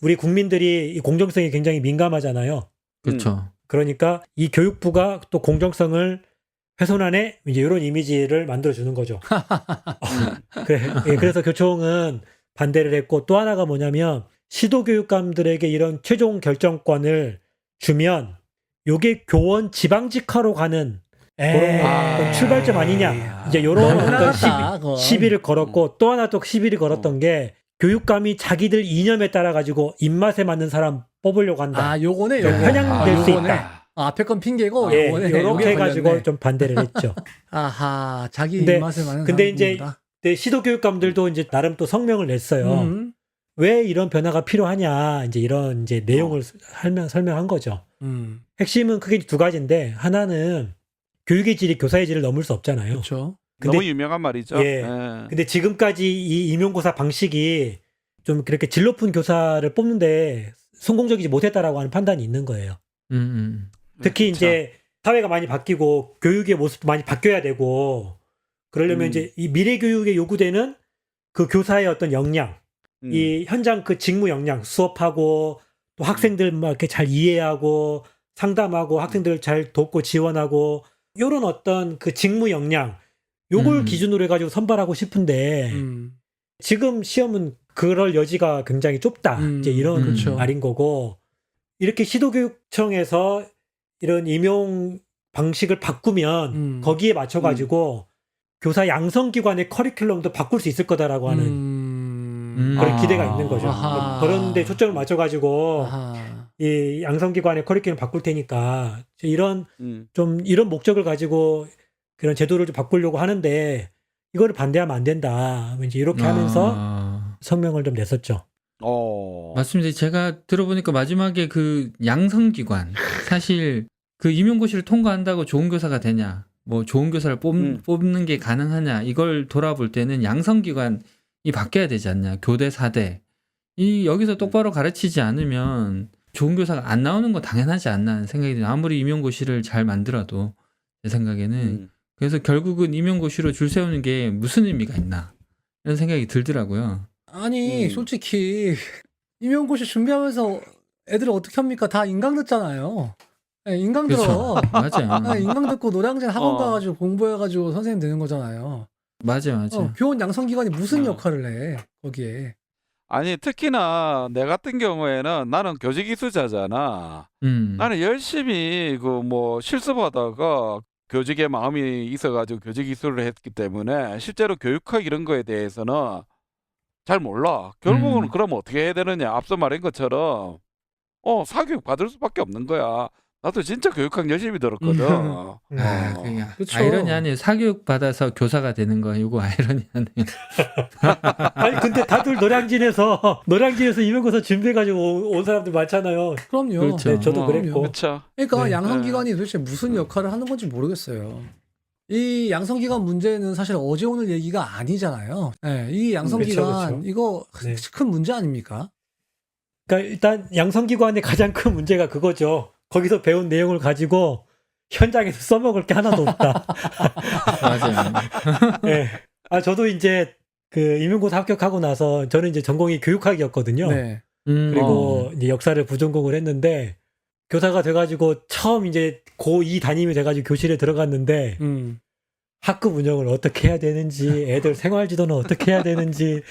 우리 국민들이 이 공정성이 굉장히 민감하잖아요. 그렇죠. 그러니까 이 교육부가 또 공정성을 훼손하네 이제 이런 이미지를 만들어 주는 거죠. 그래서 교총은 반대를 했고 또 하나가 뭐냐면 시도교육감들에게 이런 최종 결정권을 주면 요게 교원 지방직화로 가는 그런 출발점 아니냐. 이제 요런 어떤 시비를 걸었고 또 하나 또 시비를 걸었던 게 교육감이 자기들 이념에 따라 가지고 입맛에 맞는 사람 뽑으려고 한다. 요거네. 편향될 수 있다. 앞에 건 핑계고 예, 요거네. 요렇게 해가지고 좀 반대를 했죠. 아하, 자기 입맛에 맞는 근데 이제 뽑는다. 시도교육감들도 이제 나름 또 성명을 냈어요. 왜 이런 변화가 필요하냐 이제 이런 이제 내용을 설명한 거죠. 핵심은 크게 두 가지인데 하나는 교육의 질이 교사의 질을 넘을 수 없잖아요. 그렇죠. 너무 유명한 말이죠. 예. 근데 지금까지 이 임용고사 방식이 좀 그렇게 질 높은 교사를 뽑는데 성공적이지 못했다라고 하는 판단이 있는 거예요. 특히 그쵸. 이제 사회가 많이 바뀌고 교육의 모습도 많이 바뀌어야 되고 그러려면 이제 이 미래 교육에 요구되는 그 교사의 어떤 역량, 이 현장 그 직무 역량, 수업하고 또 학생들 막 이렇게 잘 이해하고 상담하고 학생들 잘 돕고 지원하고 요런 어떤 그 직무 역량 요걸 기준으로 해가지고 선발하고 싶은데 지금 시험은 그럴 여지가 굉장히 좁다. 이제 이런 그렇죠. 말인 거고 이렇게 시도교육청에서 이런 임용 방식을 바꾸면 거기에 맞춰가지고 교사 양성기관의 커리큘럼도 바꿀 수 있을 거다라고 하는 그런 기대가 있는 거죠. 그런 데 초점을 맞춰가지고 이 양성기관의 커리큘럼 바꿀 테니까 이런 좀 이런 목적을 가지고 그런 제도를 좀 바꾸려고 하는데 이거를 반대하면 안 된다. 이제 이렇게 하면서 성명을 좀 냈었죠. 맞습니다. 제가 들어보니까 마지막에 그 양성기관 사실 그 임용고시를 통과한다고 좋은 교사가 되냐 뭐 좋은 교사를 뽑는 게 가능하냐 이걸 돌아볼 때는 양성기관이 바뀌어야 되지 않냐. 교대 4대 이 여기서 똑바로 가르치지 않으면 좋은 교사가 안 나오는 거 당연하지 않나 하는 생각이 들어요. 아무리 임용고시를 잘 만들어도 제 생각에는 그래서 결국은 임용고시로 줄 세우는 게 무슨 의미가 있나 이런 생각이 들더라고요. 아니 솔직히 임용고시 준비하면서 애들 어떻게 합니까? 다 인강 듣잖아요. 네, 인강 들어. 맞아요. 인강 듣고 노량진 학원 가가지고 공부해가지고 선생님 되는 거잖아요. 맞아요. 교원 양성기관이 무슨 역할을 해 거기에. 아니 특히나 내 같은 경우에는 나는 교직이수자잖아. 나는 열심히 그 뭐 실습하다가 교직의 마음이 있어가지고 교직이수를 했기 때문에 실제로 교육학 이런 거에 대해서는 잘 몰라. 결국은 그럼 어떻게 해야 되느냐. 앞서 말한 것처럼 사교육 받을 수밖에 없는 거야. 나도 진짜 교육학 열심히 들었거든. 그쵸. 아이러니하네요. 사교육 받아서 교사가 되는 거 이거 아이러니하네요. 아니 근데 다들 노량진에서 임용고사 준비해가지고 온 사람들 많잖아요. 그럼요. 그렇죠. 네, 저도 그랬고. 그렇죠. 그러니까 네. 양성기관이 도대체 무슨 역할을 하는 건지 모르겠어요. 이 양성기관 문제는 사실 어제 오늘 얘기가 아니잖아요. 네, 이 양성기관 그쵸. 이거 네. 큰 문제 아닙니까? 그러니까 일단 양성기관의 가장 큰 문제가 그거죠. 거기서 배운 내용을 가지고 현장에서 써먹을 게 하나도 없다. 맞아요. 네. 저도 이제 그 임용고사 합격하고 나서 저는 이제 전공이 교육학이었거든요. 네. 그리고 이제 역사를 부전공을 했는데 교사가 돼가지고 처음 이제 고2 담임이 돼가지고 교실에 들어갔는데 학급 운영을 어떻게 해야 되는지, 애들 생활지도는 어떻게 해야 되는지,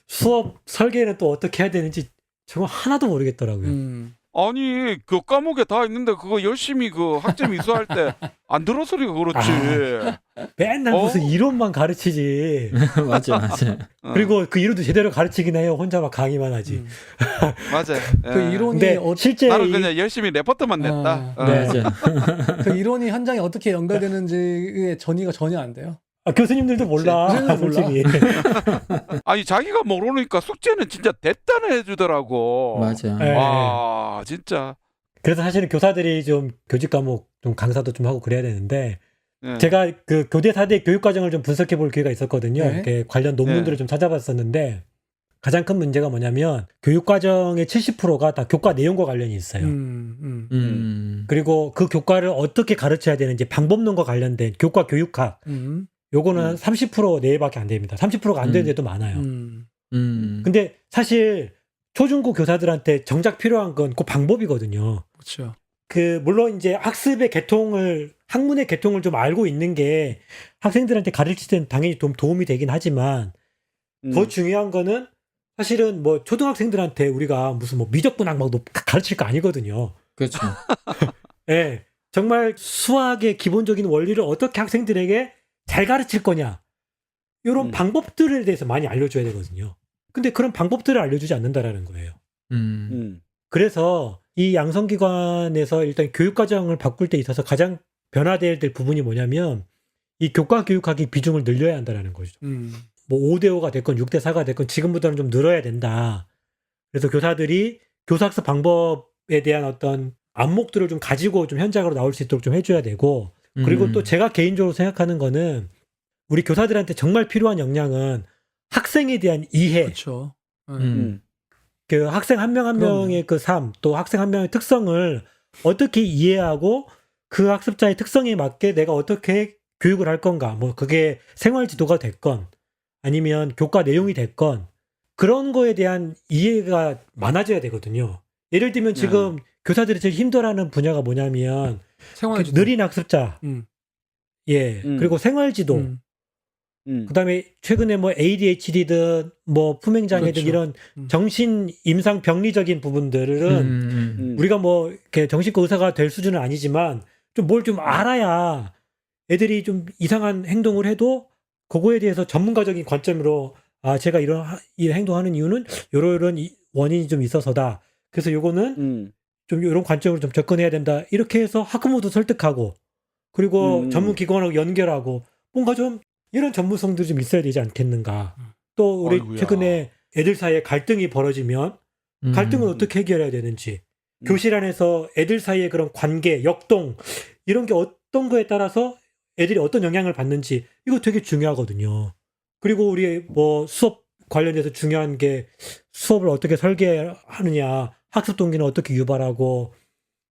수업 설계는 또 어떻게 해야 되는지 정말 하나도 모르겠더라고요. 아니 그 과목에 다 있는데 그거 열심히 그 학점 이수할 때 안 들어서니까 그렇지. 맨날 무슨 이론만 가르치지. 맞아요. 그리고 그 이론도 제대로 가르치긴 해요. 혼자 막 강의만 하지. 맞아. 그 이론이 근데 실제 나는 그냥 열심히 레포트만 냈다. 네. 맞아요. 그 이론이 현장에 어떻게 연결되는지의 전이가 전혀 안 돼요. 교수님들도 몰라. 교수님도 솔직히. 아니 자기가 모르니까 숙제는 진짜 대단히 해주더라고. 맞아요. 네. 와 진짜. 그래서 사실은 교사들이 좀 교직 과목 좀 강사도 좀 하고 그래야 되는데 네. 제가 그 교대 4대 교육 과정을 좀 분석해 볼 기회가 있었거든요. 네. 이렇게 관련 논문들을 좀 찾아봤었는데 가장 큰 문제가 뭐냐면 교육 과정의 70%가 다 교과 내용과 관련이 있어요. 그리고 그 교과를 어떻게 가르쳐야 되는지 방법론과 관련된 교과 교육학 요거는 30% 내외밖에 안 됩니다. 30%가 안 되는 데도 많아요. 근데 사실 초중고 교사들한테 정작 필요한 건 그 방법이거든요. 그렇죠. 물론 이제 학습의 계통을, 학문의 계통을 좀 알고 있는 게 학생들한테 가르칠 때는 당연히 좀 도움이 되긴 하지만 더 중요한 거는 사실은 뭐 초등학생들한테 우리가 무슨 뭐 미적분학 막 가르칠 거 아니거든요. 그렇죠. 예. 정말 수학의 기본적인 원리를 어떻게 학생들에게 잘 가르칠 거냐. 이런 방법들에 대해서 많이 알려줘야 되거든요. 근데 그런 방법들을 알려주지 않는다라는 거예요. 그래서 이 양성기관에서 일단 교육과정을 바꿀 때 있어서 가장 변화될 부분이 뭐냐면 이 교과 교육학의 비중을 늘려야 한다는 거죠. 뭐 5대5가 됐건 6대4가 됐건 지금보다는 좀 늘어야 된다. 그래서 교사들이 교사학습 방법에 대한 어떤 안목들을 좀 가지고 좀 현장으로 나올 수 있도록 좀 해줘야 되고 그리고 또 제가 개인적으로 생각하는 거는 우리 교사들한테 정말 필요한 역량은 학생에 대한 이해. 그렇죠. 그 학생 한 명 한 명의 그 삶, 또 학생 한 명의 특성을 어떻게 이해하고 그 학습자의 특성에 맞게 내가 어떻게 교육을 할 건가. 뭐 그게 생활 지도가 됐건 아니면 교과 내용이 됐건 그런 거에 대한 이해가 많아져야 되거든요. 예를 들면 지금 교사들이 제일 힘들어하는 분야가 뭐냐면 생활지도. 느린 학습자, 예, 그리고 생활지도, 그다음에 최근에 뭐 ADHD든 뭐 품행장애든 그렇죠. 이런 정신 임상 병리적인 부분들은 우리가 뭐 이렇게 정신과 의사가 될 수준은 아니지만 좀 뭘 좀 알아야 애들이 좀 이상한 행동을 해도 그거에 대해서 전문가적인 관점으로 아 제가 이런 행동하는 이유는 이런 원인이 좀 있어서다. 그래서 요거는 좀 이런 관점으로 좀 접근해야 된다. 이렇게 해서 학부모도 설득하고 그리고 전문 기관하고 연결하고 뭔가 좀 이런 전문성들이 좀 있어야 되지 않겠는가. 또 우리 아이고야. 최근에 애들 사이에 갈등이 벌어지면 갈등을 어떻게 해결해야 되는지 교실 안에서 애들 사이의 그런 관계, 역동 이런 게 어떤 거에 따라서 애들이 어떤 영향을 받는지 이거 되게 중요하거든요. 그리고 우리 뭐 수업 관련해서 중요한 게 수업을 어떻게 설계하느냐, 학습 동기는 어떻게 유발하고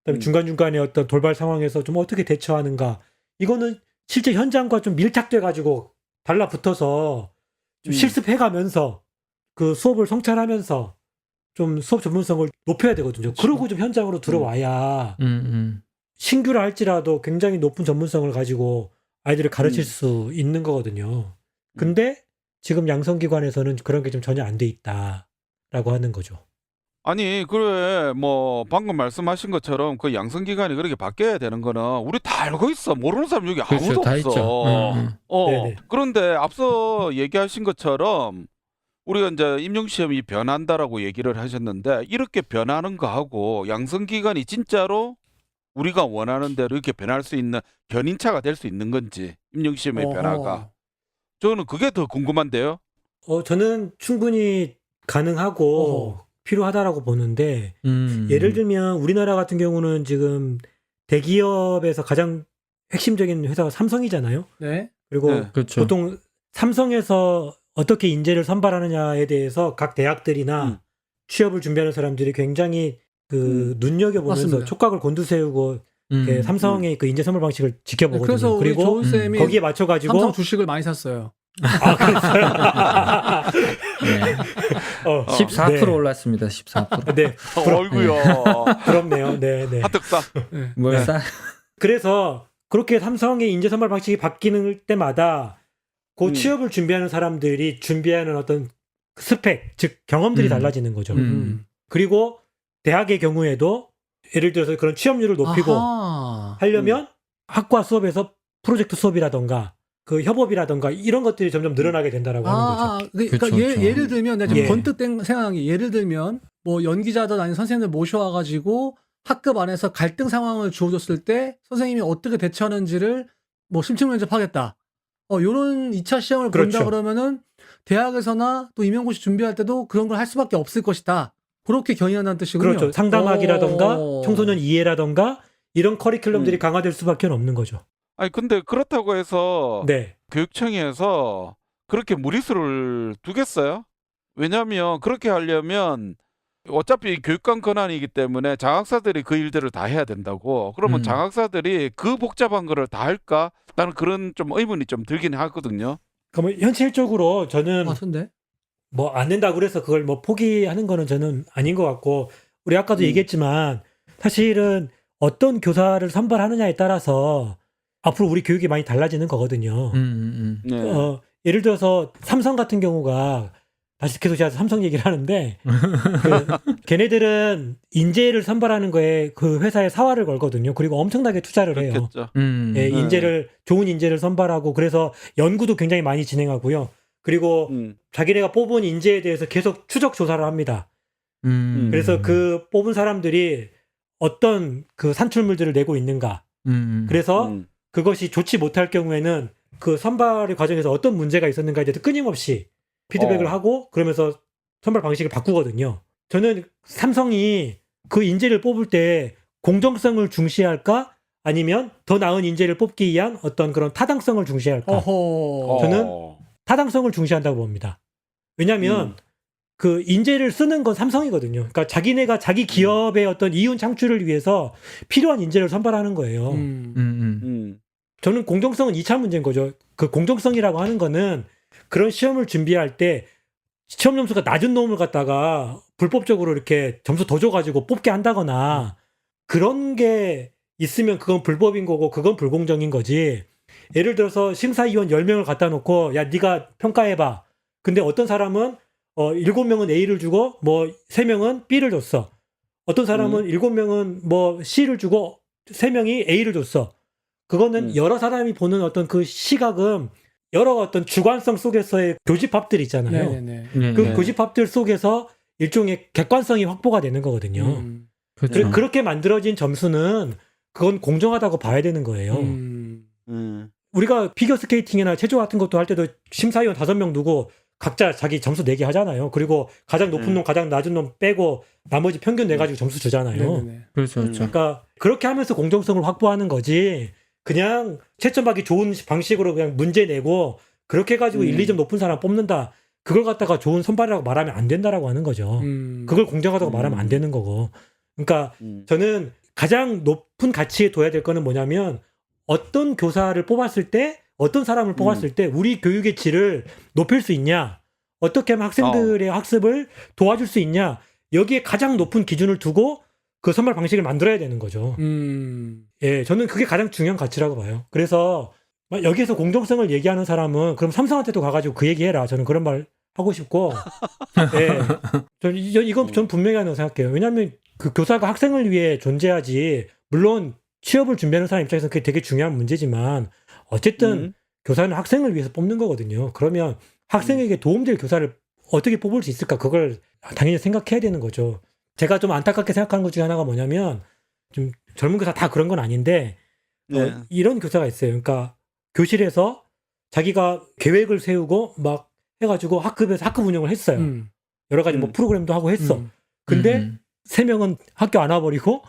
그다음에 중간중간에 어떤 돌발 상황에서 좀 어떻게 대처하는가. 이거는 실제 현장과 좀 밀착돼 가지고 달라붙어서 좀 실습해가면서 그 수업을 성찰하면서 좀 수업 전문성을 높여야 되거든요. 그렇죠. 그러고 좀 현장으로 들어와야 신규라 할지라도 굉장히 높은 전문성을 가지고 아이들을 가르칠 수 있는 거거든요. 근데 지금 양성기관에서는 그런 게 좀 전혀 안 돼 있다라고 하는 거죠. 아니 그래 뭐 방금 말씀하신 것처럼 그 양성기관이 그렇게 바뀌어야 되는 거는 우리 다 알고 있어. 모르는 사람 여기 그렇죠, 아무도 다 없어. 있죠. 네네. 그런데 앞서 얘기하신 것처럼 우리가 이제 임용시험이 변한다라고 얘기를 하셨는데 이렇게 변하는 거하고 양성기관이 진짜로 우리가 원하는 대로 이렇게 변할 수 있는 견인차가 될 수 있는 건지 임용시험의 변화가 저는 그게 더 궁금한데요. 저는 충분히 가능하고 필요하다라고 보는데 예를 들면 우리나라 같은 경우는 지금 대기업에서 가장 핵심적인 회사가 삼성이잖아요. 네. 그리고 네. 그렇죠. 보통 삼성에서 어떻게 인재를 선발하느냐에 대해서 각 대학들이나 취업을 준비하는 사람들이 굉장히 그 눈여겨보면서 맞습니다. 촉각을 곤두세우고 이렇게 삼성의 그 인재 선발 방식을 네, 지켜보거든요. 그래서 우리 그리고 조은 쌤이 거기에 맞춰가지고 삼성 주식을 많이 샀어요. 아, 그랬어요? 네. 14% 네. 올랐습니다. 14%. 네. 어이구야. 부럽네요. 네, 네. 하특사. 네. 뭘 싸? 그래서 그렇게 삼성의 인재 선발 방식이 바뀌는 때마다 그 취업을 준비하는 사람들이 준비하는 어떤 스펙, 즉 경험들이 달라지는 거죠. 그리고 대학의 경우에도 예를 들어서 그런 취업률을 높이고 하려면 학과 수업에서 프로젝트 수업이라던가 그 협업이라던가 이런 것들이 점점 늘어나게 된다라고 하는 거죠. 그러니까 그쵸, 그쵸. 예를 들면 내가 지금 예. 번뜩 생각한 게 예를 들면 뭐 연기자든 아니면 선생님들 모셔와가지고 학급 안에서 갈등 상황을 주어줬을 때 선생님이 어떻게 대처하는지를 뭐 심층 면접하겠다. 요런 2차 시험을 그렇죠. 본다 그러면은 대학에서나 또 임용고시 준비할 때도 그런 걸 할 수밖에 없을 것이다. 그렇게 견인한다는 뜻이군요. 그렇죠. 상담학이라던가 오. 청소년 이해라던가 이런 커리큘럼들이 강화될 수밖에 없는 거죠. 아니 근데 그렇다고 해서 네. 교육청에서 그렇게 무리수를 두겠어요? 왜냐하면 그렇게 하려면 어차피 교육감 권한이기 때문에 장학사들이 그 일들을 다 해야 된다고. 그러면 장학사들이 그 복잡한 거를 다 할까? 나는 그런 좀 의문이 좀 들긴 하거든요. 그러면 현실적으로 저는 같은데. 뭐 안 된다고 그래서 그걸 뭐 포기하는 거는 저는 아닌 것 같고, 우리 아까도 얘기했지만 사실은 어떤 교사를 선발하느냐에 따라서 앞으로 우리 교육이 많이 달라지는 거거든요. 네. 예를 들어서 삼성 같은 경우가, 다시 계속 제가 삼성 얘기를 하는데 걔네들은 인재를 선발하는 거에 그 회사에 사활을 걸거든요. 그리고 엄청나게 투자를 해요. 그렇겠죠. 예, 좋은 인재를 선발하고, 그래서 연구도 굉장히 많이 진행하고요. 그리고 자기네가 뽑은 인재에 대해서 계속 추적 조사를 합니다. 그래서 그 뽑은 사람들이 어떤 그 산출물들을 내고 있는가. 그래서 그것이 좋지 못할 경우에는 그 선발의 과정에서 어떤 문제가 있었는가에 대해서 끊임없이 피드백을 하고, 그러면서 선발 방식을 바꾸거든요. 저는 삼성이 그 인재를 뽑을 때 공정성을 중시할까? 아니면 더 나은 인재를 뽑기 위한 어떤 그런 타당성을 중시할까? 저는 타당성을 중시한다고 봅니다. 왜냐하면 그 인재를 쓰는 건 삼성이거든요. 그러니까 자기네가 자기 기업의 어떤 이윤 창출을 위해서 필요한 인재를 선발하는 거예요. 저는 공정성은 2차 문제인 거죠. 그 공정성이라고 하는 거는 그런 시험을 준비할 때 시험 점수가 낮은 놈을 갖다가 불법적으로 이렇게 점수 더 줘가지고 뽑게 한다거나 그런 게 있으면 그건 불법인 거고, 그건 불공정인 거지. 예를 들어서 심사위원 10명을 갖다 놓고 야 네가 평가해봐. 근데 어떤 사람은 7명은 A를 주고 뭐 3명은 B를 줬어. 어떤 사람은 7명은 뭐 C를 주고 3명이 A를 줬어. 그거는 여러 사람이 보는 어떤 그 시각은 여러 어떤 주관성 속에서의 교집합들 있잖아요. 그 교집합들 속에서 일종의 객관성이 확보가 되는 거거든요. 그렇죠. 그렇게 만들어진 점수는 그건 공정하다고 봐야 되는 거예요. 우리가 피겨스케이팅이나 체조 같은 것도 할 때도 심사위원 5명 두고 각자 자기 점수 내기 하잖아요. 그리고 가장 높은 놈, 가장 낮은 놈 빼고 나머지 평균 내가지고 점수 주잖아요. 그렇죠. 그러니까 그렇게 하면서 공정성을 확보하는 거지, 그냥 채점하기 좋은 방식으로 그냥 문제 내고 그렇게 해가지고 1, 2점 높은 사람 뽑는다, 그걸 갖다가 좋은 선발이라고 말하면 안 된다라고 하는 거죠. 그걸 공정하다고 말하면 안 되는 거고. 그러니까 저는 가장 높은 가치에 둬야 될 거는 뭐냐면, 어떤 교사를 뽑았을 때, 어떤 사람을 뽑았을 때 우리 교육의 질을 높일 수 있냐, 어떻게 하면 학생들의 학습을 도와줄 수 있냐, 여기에 가장 높은 기준을 두고 그 선발 방식을 만들어야 되는 거죠. 예, 저는 그게 가장 중요한 가치라고 봐요. 그래서 여기에서 공정성을 얘기하는 사람은 그럼 삼성한테도 가가지고 그 얘기해라. 저는 그런 말 하고 싶고, 예, 이건 전 분명히 하는 생각해요. 왜냐하면 그 교사가 학생을 위해 존재하지, 물론 취업을 준비하는 사람 입장에서 그게 되게 중요한 문제지만 어쨌든 교사는 학생을 위해서 뽑는 거거든요. 그러면 학생에게 도움될 교사를 어떻게 뽑을 수 있을까? 그걸 당연히 생각해야 되는 거죠. 제가 좀 안타깝게 생각하는 것 중에 하나가 뭐냐면, 좀 젊은 교사 다 그런 건 아닌데 이런 교사가 있어요. 그러니까 교실에서 자기가 계획을 세우고 막 해가지고 학급에서 학급 운영을 했어요. 여러 가지 뭐 프로그램도 하고 했어. 근데 3명은 학교 안 와버리고,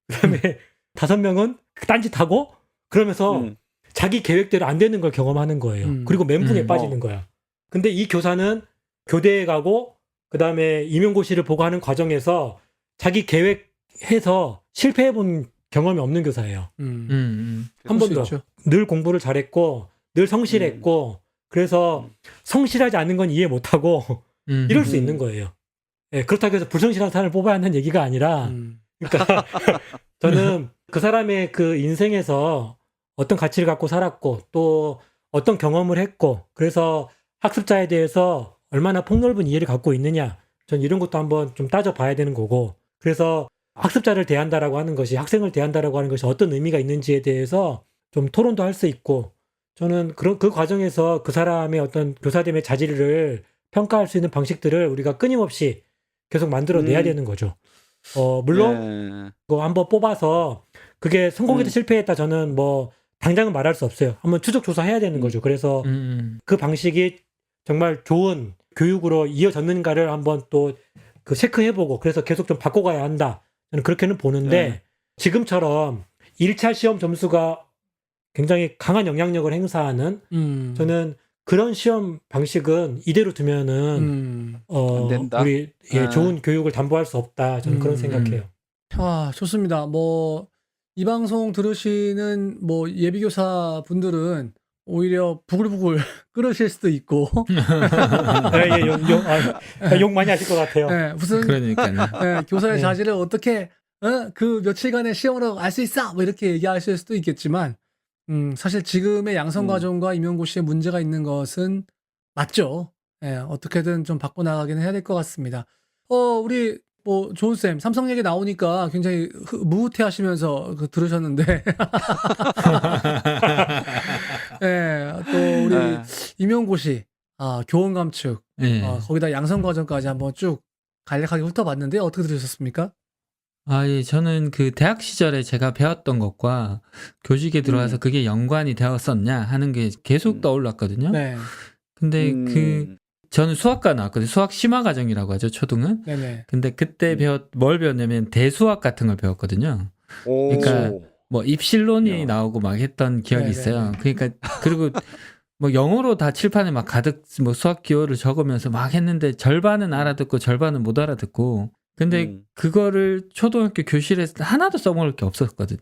그다음에 5명은 딴짓하고, 그러면서 자기 계획대로 안 되는 걸 경험하는 거예요. 그리고 멘붕에 빠지는 거야. 근데 이 교사는 교대에 가고 그다음에 임용고시를 보고 하는 과정에서 자기 계획해서 실패해본 경험이 없는 교사예요. 한 번도. 늘 공부를 잘했고 늘 성실했고, 그래서 성실하지 않는 건 이해 못하고 이럴 수 있는 거예요. 예, 그렇다고 해서 불성실한 사람을 뽑아야 한다는 얘기가 아니라, 그러니까 저는 그 사람의 그 인생에서 어떤 가치를 갖고 살았고 또 어떤 경험을 했고, 그래서 학습자에 대해서 얼마나 폭넓은 이해를 갖고 있느냐, 전 이런 것도 한번 좀 따져봐야 되는 거고, 그래서 학습자를 대한다라고 하는 것이, 학생을 대한다라고 하는 것이 어떤 의미가 있는지에 대해서 좀 토론도 할 수 있고, 저는 그 과정에서 그 사람의 어떤 교사됨의 자질을 평가할 수 있는 방식들을 우리가 끊임없이 계속 만들어내야 되는 거죠. 물론 그거 한번 뽑아서 그게 성공했다 실패했다 저는 뭐 당장은 말할 수 없어요. 한번 추적 조사해야 되는 거죠. 그래서 그 방식이 정말 좋은 교육으로 이어졌는가를 한번 또 그 체크해보고 그래서 계속 좀 바꿔가야 한다. 저는 그렇게는 보는데 지금처럼 1차 시험 점수가 굉장히 강한 영향력을 행사하는 저는 그런 시험 방식은 이대로 두면은 안 된다. 우리 좋은 교육을 담보할 수 없다. 저는 그런 생각해요. 좋습니다. 뭐 이 방송 들으시는 뭐 예비교사 분들은 오히려 부글부글 끓으실 수도 있고 욕 많이 하실 것 같아요. 네, 무슨 그러니까요. 교사의 네. 자질을 어떻게 그 며칠간의 시험으로 알 수 있어 뭐 이렇게 얘기하실 수도 있겠지만 사실 지금의 양성과정과 임용고시에 문제가 있는 것은 맞죠. 예, 어떻게든 좀 바꿔나가기는 해야 될 것 같습니다. 우리 뭐 조은쌤 삼성 얘기 나오니까 굉장히 무흐해 하시면서 들으셨는데 예, 또 우리 임용고시 교원 감축 거기다 양성과정까지 한번 쭉 간략하게 훑어봤는데 어떻게 들으셨습니까? 예, 저는 그 대학 시절에 제가 배웠던 것과 교직에 들어와서 그게 연관이 되었었냐 하는 게 계속 떠올랐거든요. 네. 근데 저는 수학과 나왔거든요. 수학 심화 과정이라고 하죠, 초등은. 네네. 근데 그때 뭘 배웠냐면 대수학 같은 걸 배웠거든요. 그러니까 뭐 입실론이 나오고 막 했던 기억이 있어요. 그러니까 그리고 뭐 영어로 다 칠판에 막 가득 뭐 수학 기호를 적으면서 막 했는데 절반은 알아듣고 절반은 못 알아듣고 근데 그거를 초등학교 교실에서 하나도 써먹을 게 없었거든요.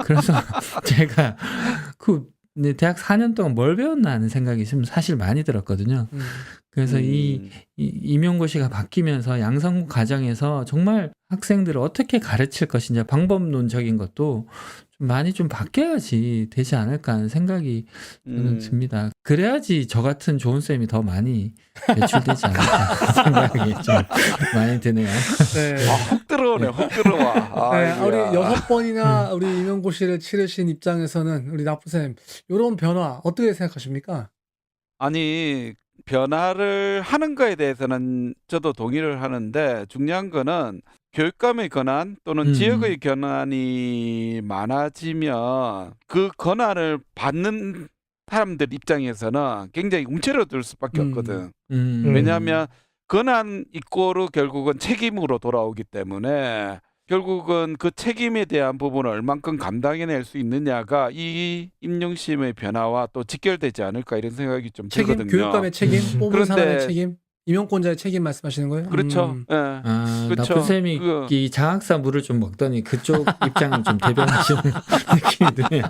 그래서 제가 대학 4년 동안 뭘 배웠나 하는 생각이 좀 사실 많이 들었거든요. 그래서 이 임용고시가 바뀌면서 양성 과정에서 정말 학생들을 어떻게 가르칠 것이냐 방법론적인 것도 좀 많이 좀 바뀌어야지 되지 않을까 하는 생각이 저는 듭니다. 그래야지 저 같은 좋은 쌤이 더 많이 배출되지 않을까 생각이 좀 많이 드네요. 네. 훅 들어오네, 훅 들어와. 네, 우리 6번이나 우리 임용고시를 치르신 입장에서는 우리 나쁘쌤 이런 변화 어떻게 생각하십니까? 아니 변화를 하는 거에 대해서는 저도 동의를 하는데 중요한 거는 교육감의 권한 또는 지역의 권한이 많아지면 그 권한을 받는 사람들 입장에서는 굉장히 움츠러들 수밖에 없거든. 왜냐하면 권한 이꼬르 결국은 책임으로 돌아오기 때문에 결국은 그 책임에 대한 부분을 얼만큼 감당해낼 수 있느냐가 이 임용시험의 변화와 또 직결되지 않을까 이런 생각이 좀 책임, 들거든요. 교육감의 책임, 뽑은 그런데- 사람의 책임, 임용권자의 책임 말씀하시는 거예요? 그렇죠. 예. 그렇죠. 나쁜쌤이 그- 이 장학사 물을 좀 먹더니 그쪽 입장을 좀 대변하시는 느낌이 드네요.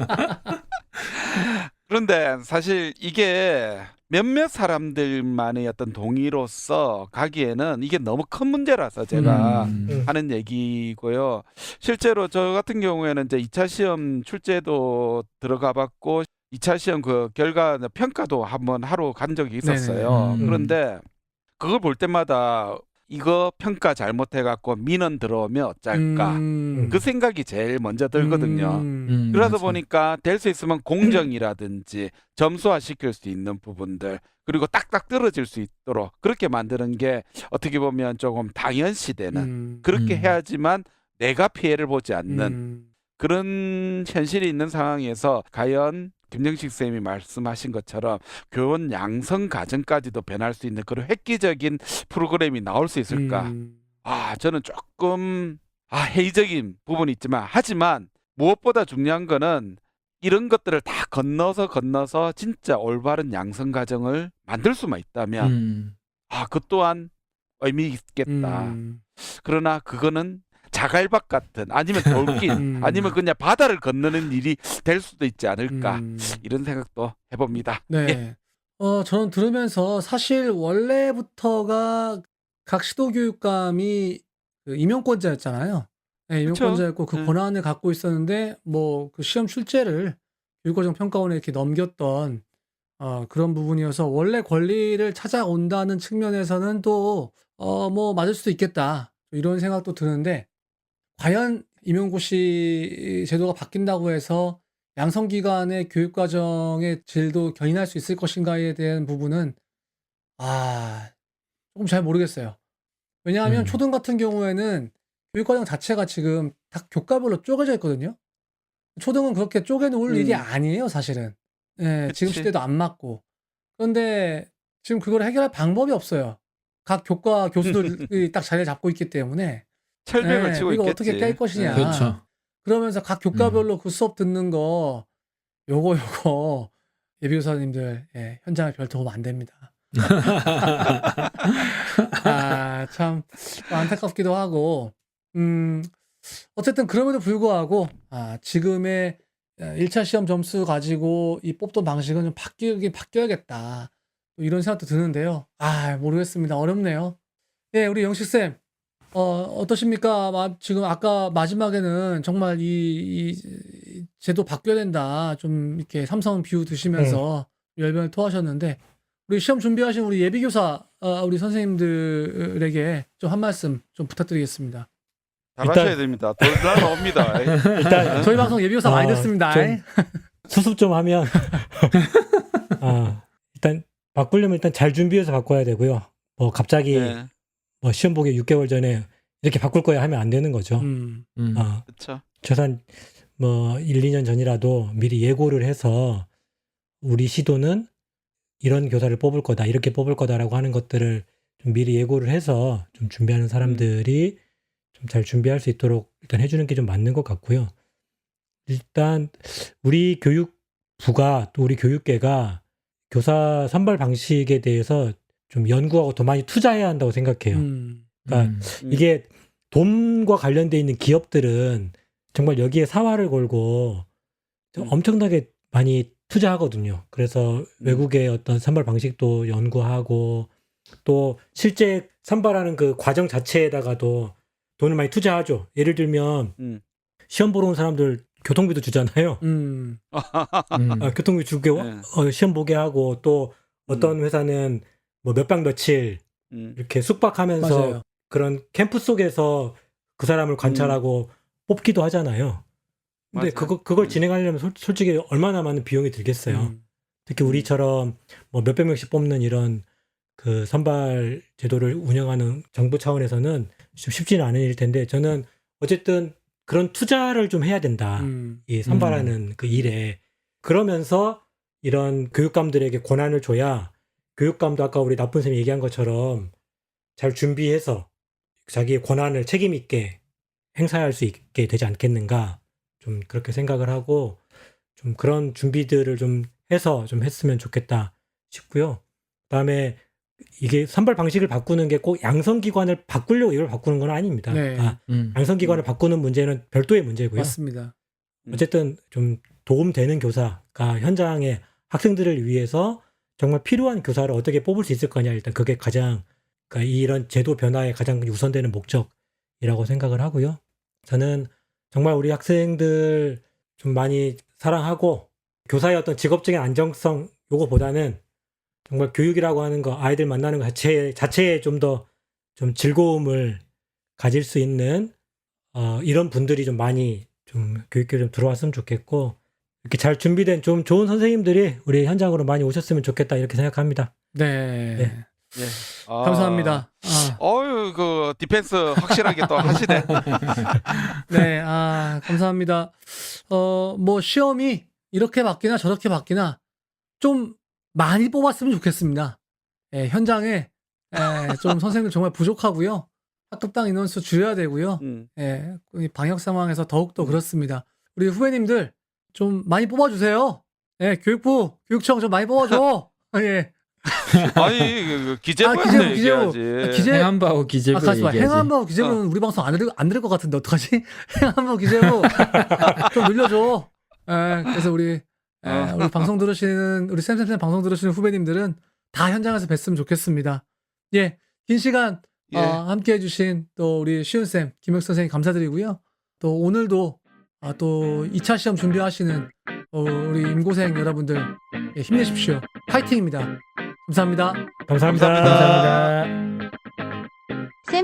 그런데 사실 이게 몇몇 사람들만의 어떤 동의로서 가기에는 이게 너무 큰 문제라서 제가 하는 얘기고요. 실제로 저 같은 경우에는 이제 2차 시험 출제도 들어가 봤고 2차 시험 그 결과 평가도 한번 하러 간 적이 있었어요. 그런데 그걸 볼 때마다 이거 평가 잘못해갖고 민원 들어오면 어쩔까 그 생각이 제일 먼저 들거든요. 그러다 맞아요. 보니까 될 수 있으면 공정이라든지 점수화 시킬 수 있는 부분들 그리고 딱딱 떨어질 수 있도록 그렇게 만드는 게 어떻게 보면 조금 당연시되는 그렇게 해야지만 내가 피해를 보지 않는 그런 현실이 있는 상황에서 과연 김정식 쌤이 말씀하신 것처럼 교원 양성 과정까지도 변할 수 있는 그런 획기적인 프로그램이 나올 수 있을까? 저는 조금 회의적인 부분이 있지만 하지만 무엇보다 중요한 거는 이런 것들을 다 건너서 진짜 올바른 양성 과정을 만들 수만 있다면 그 또한 의미 있겠다. 그러나 그거는 자갈밭 같은 아니면 돌길 아니면 그냥 바다를 건너는 일이 될 수도 있지 않을까 이런 생각도 해봅니다. 네. 예. 저는 들으면서 사실 원래부터가 각 시도교육감이 그 임용권자였잖아요. 네, 임용권자였고 그 권한을 갖고 있었는데 뭐 그 시험 출제를 교육과정 평가원에 이렇게 넘겼던 그런 부분이어서 원래 권리를 찾아온다는 측면에서는 또 뭐 맞을 수도 있겠다 이런 생각도 드는데 과연 임용고시 제도가 바뀐다고 해서 양성기관의 교육과정의 질도 견인할 수 있을 것인가에 대한 부분은 조금 잘 모르겠어요. 왜냐하면 초등 같은 경우에는 교육과정 자체가 지금 다 교과별로 쪼개져 있거든요. 초등은 그렇게 쪼개놓을 일이 아니에요, 사실은. 예, 지금 그치. 시대도 안 맞고. 그런데 지금 그걸 해결할 방법이 없어요. 각 교과 교수들이 딱 자리를 잡고 있기 때문에 철벽을 네, 치고 이거 있겠지. 어떻게 깰 것이냐. 그렇죠. 그러면서 각 교과별로 그 수업 듣는 거 요거 예비교사님들 현장에 별 도움 안 됩니다. 참 안타깝기도 하고 어쨌든 그럼에도 불구하고 지금의 1차 시험 점수 가지고 이 뽑던 방식은 좀 바뀌어야겠다. 이런 생각도 드는데요. 모르겠습니다. 어렵네요. 네, 우리 영식쌤 어떠십니까? 지금 아까 마지막에는 정말 이 제도 바뀌어야 된다. 좀 이렇게 삼성 비유 드시면서 열변을 토하셨는데 우리 시험 준비하신 우리 예비교사 우리 선생님들에게 좀 한 말씀 좀 부탁드리겠습니다. 잘하셔야 됩니다. 돌 나옵니다. 일단 저희 방송 예비교사 많이 듣습니다. 좀 수습 좀 하면 일단 바꾸려면 일단 잘 준비해서 바꿔야 되고요. 뭐 갑자기 네. 뭐 시험 보기 6개월 전에 이렇게 바꿀 거야 하면 안 되는 거죠. 그렇죠. 최소한 뭐 1, 2년 전이라도 미리 예고를 해서 우리 시도는 이런 교사를 뽑을 거다, 이렇게 뽑을 거다라고 하는 것들을 좀 미리 예고를 해서 좀 준비하는 사람들이 좀 잘 준비할 수 있도록 일단 해주는 게 좀 맞는 것 같고요. 일단 우리 교육부가 또 우리 교육계가 교사 선발 방식에 대해서 좀 연구하고 더 많이 투자해야 한다고 생각해요. 그러니까 이게 돈과 관련돼 있는 기업들은 정말 여기에 사활을 걸고 엄청나게 많이 투자하거든요. 그래서 외국의 어떤 선발 방식도 연구하고 또 실제 선발하는 그 과정 자체에다가도 돈을 많이 투자하죠. 예를 들면 시험 보러 온 사람들 교통비도 주잖아요. 교통비 주게 시험 보게 하고 또 어떤 회사는 뭐 몇 박 며칠 이렇게 숙박하면서 맞아요. 그런 캠프 속에서 그 사람을 관찰하고 뽑기도 하잖아요. 근데 맞아요. 그걸 진행하려면 솔직히 얼마나 많은 비용이 들겠어요. 특히 우리처럼 뭐 몇백 명씩 뽑는 이런 그 선발 제도를 운영하는 정부 차원에서는 좀 쉽지는 않은 일일 텐데 저는 어쨌든 그런 투자를 좀 해야 된다. 이 선발하는 그 일에. 그러면서 이런 교육감들에게 권한을 줘야 교육감도 아까 우리 나쁜 쌤이 얘기한 것처럼 잘 준비해서 자기의 권한을 책임 있게 행사할 수 있게 되지 않겠는가. 좀 그렇게 생각을 하고 좀 그런 준비들을 좀 해서 좀 했으면 좋겠다 싶고요. 그다음에 이게 선발 방식을 바꾸는 게 꼭 양성기관을 바꾸려고 이걸 바꾸는 건 아닙니다. 네. 양성기관을 바꾸는 문제는 별도의 문제고요. 맞습니다. 어쨌든 좀 도움되는 교사가 현장에 학생들을 위해서 정말 필요한 교사를 어떻게 뽑을 수 있을 거냐. 일단 그게 가장 그러니까 이런 제도 변화에 가장 우선되는 목적이라고 생각을 하고요. 저는 정말 우리 학생들 좀 많이 사랑하고 교사의 어떤 직업적인 안정성 요거보다는 정말 교육이라고 하는 거 아이들 만나는 것 자체에 좀 더 좀 즐거움을 가질 수 있는 이런 분들이 좀 많이 좀 교육계에 좀 들어왔으면 좋겠고 이렇게 잘 준비된 좀 좋은 선생님들이 우리 현장으로 많이 오셨으면 좋겠다 이렇게 생각합니다. 네. 네. 감사합니다. 그 디펜스 확실하게 또 하시네. 네, 감사합니다. 뭐 시험이 이렇게 바뀌나 저렇게 바뀌나 좀 많이 뽑았으면 좋겠습니다. 현장에 좀 선생님들 정말 부족하고요. 학급당 인원수 줄여야 되고요. 이 방역 상황에서 더욱더 그렇습니다. 우리 후배님들 좀 많이 뽑아주세요. 교육부, 교육청 좀 많이 뽑아줘. 예. 아니 기재부에서 얘기하지. 행안부하고 기재부 얘기하지. 행안부하고 기재부는 우리 방송 안 들을 것 같은데 어떡하지? 행안부 기재부 좀 늘려줘. 그래서 우리 방송 들으시는 우리 쌤 방송 들으시는 후배님들은 다 현장에서 뵀으면 좋겠습니다. 예, 긴 시간 함께 해주신 또 우리 시훈쌤, 김혁 선생님 감사드리고요. 또 오늘도 또 2차 시험 준비하시는 우리 임고생 여러분들 힘내십시오. 파이팅입니다. 감사합니다. 감사합니다.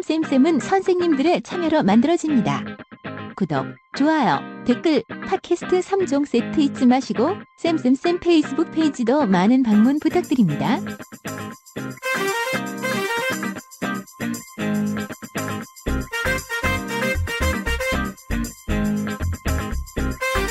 쌤은 선생님들의 참여로 만들어집니다. 구독, 좋아요, 댓글, 팟캐스트 3종 세트 잊지 마시고 쌤 페이스북 페이지도 많은 방문 부탁드립니다.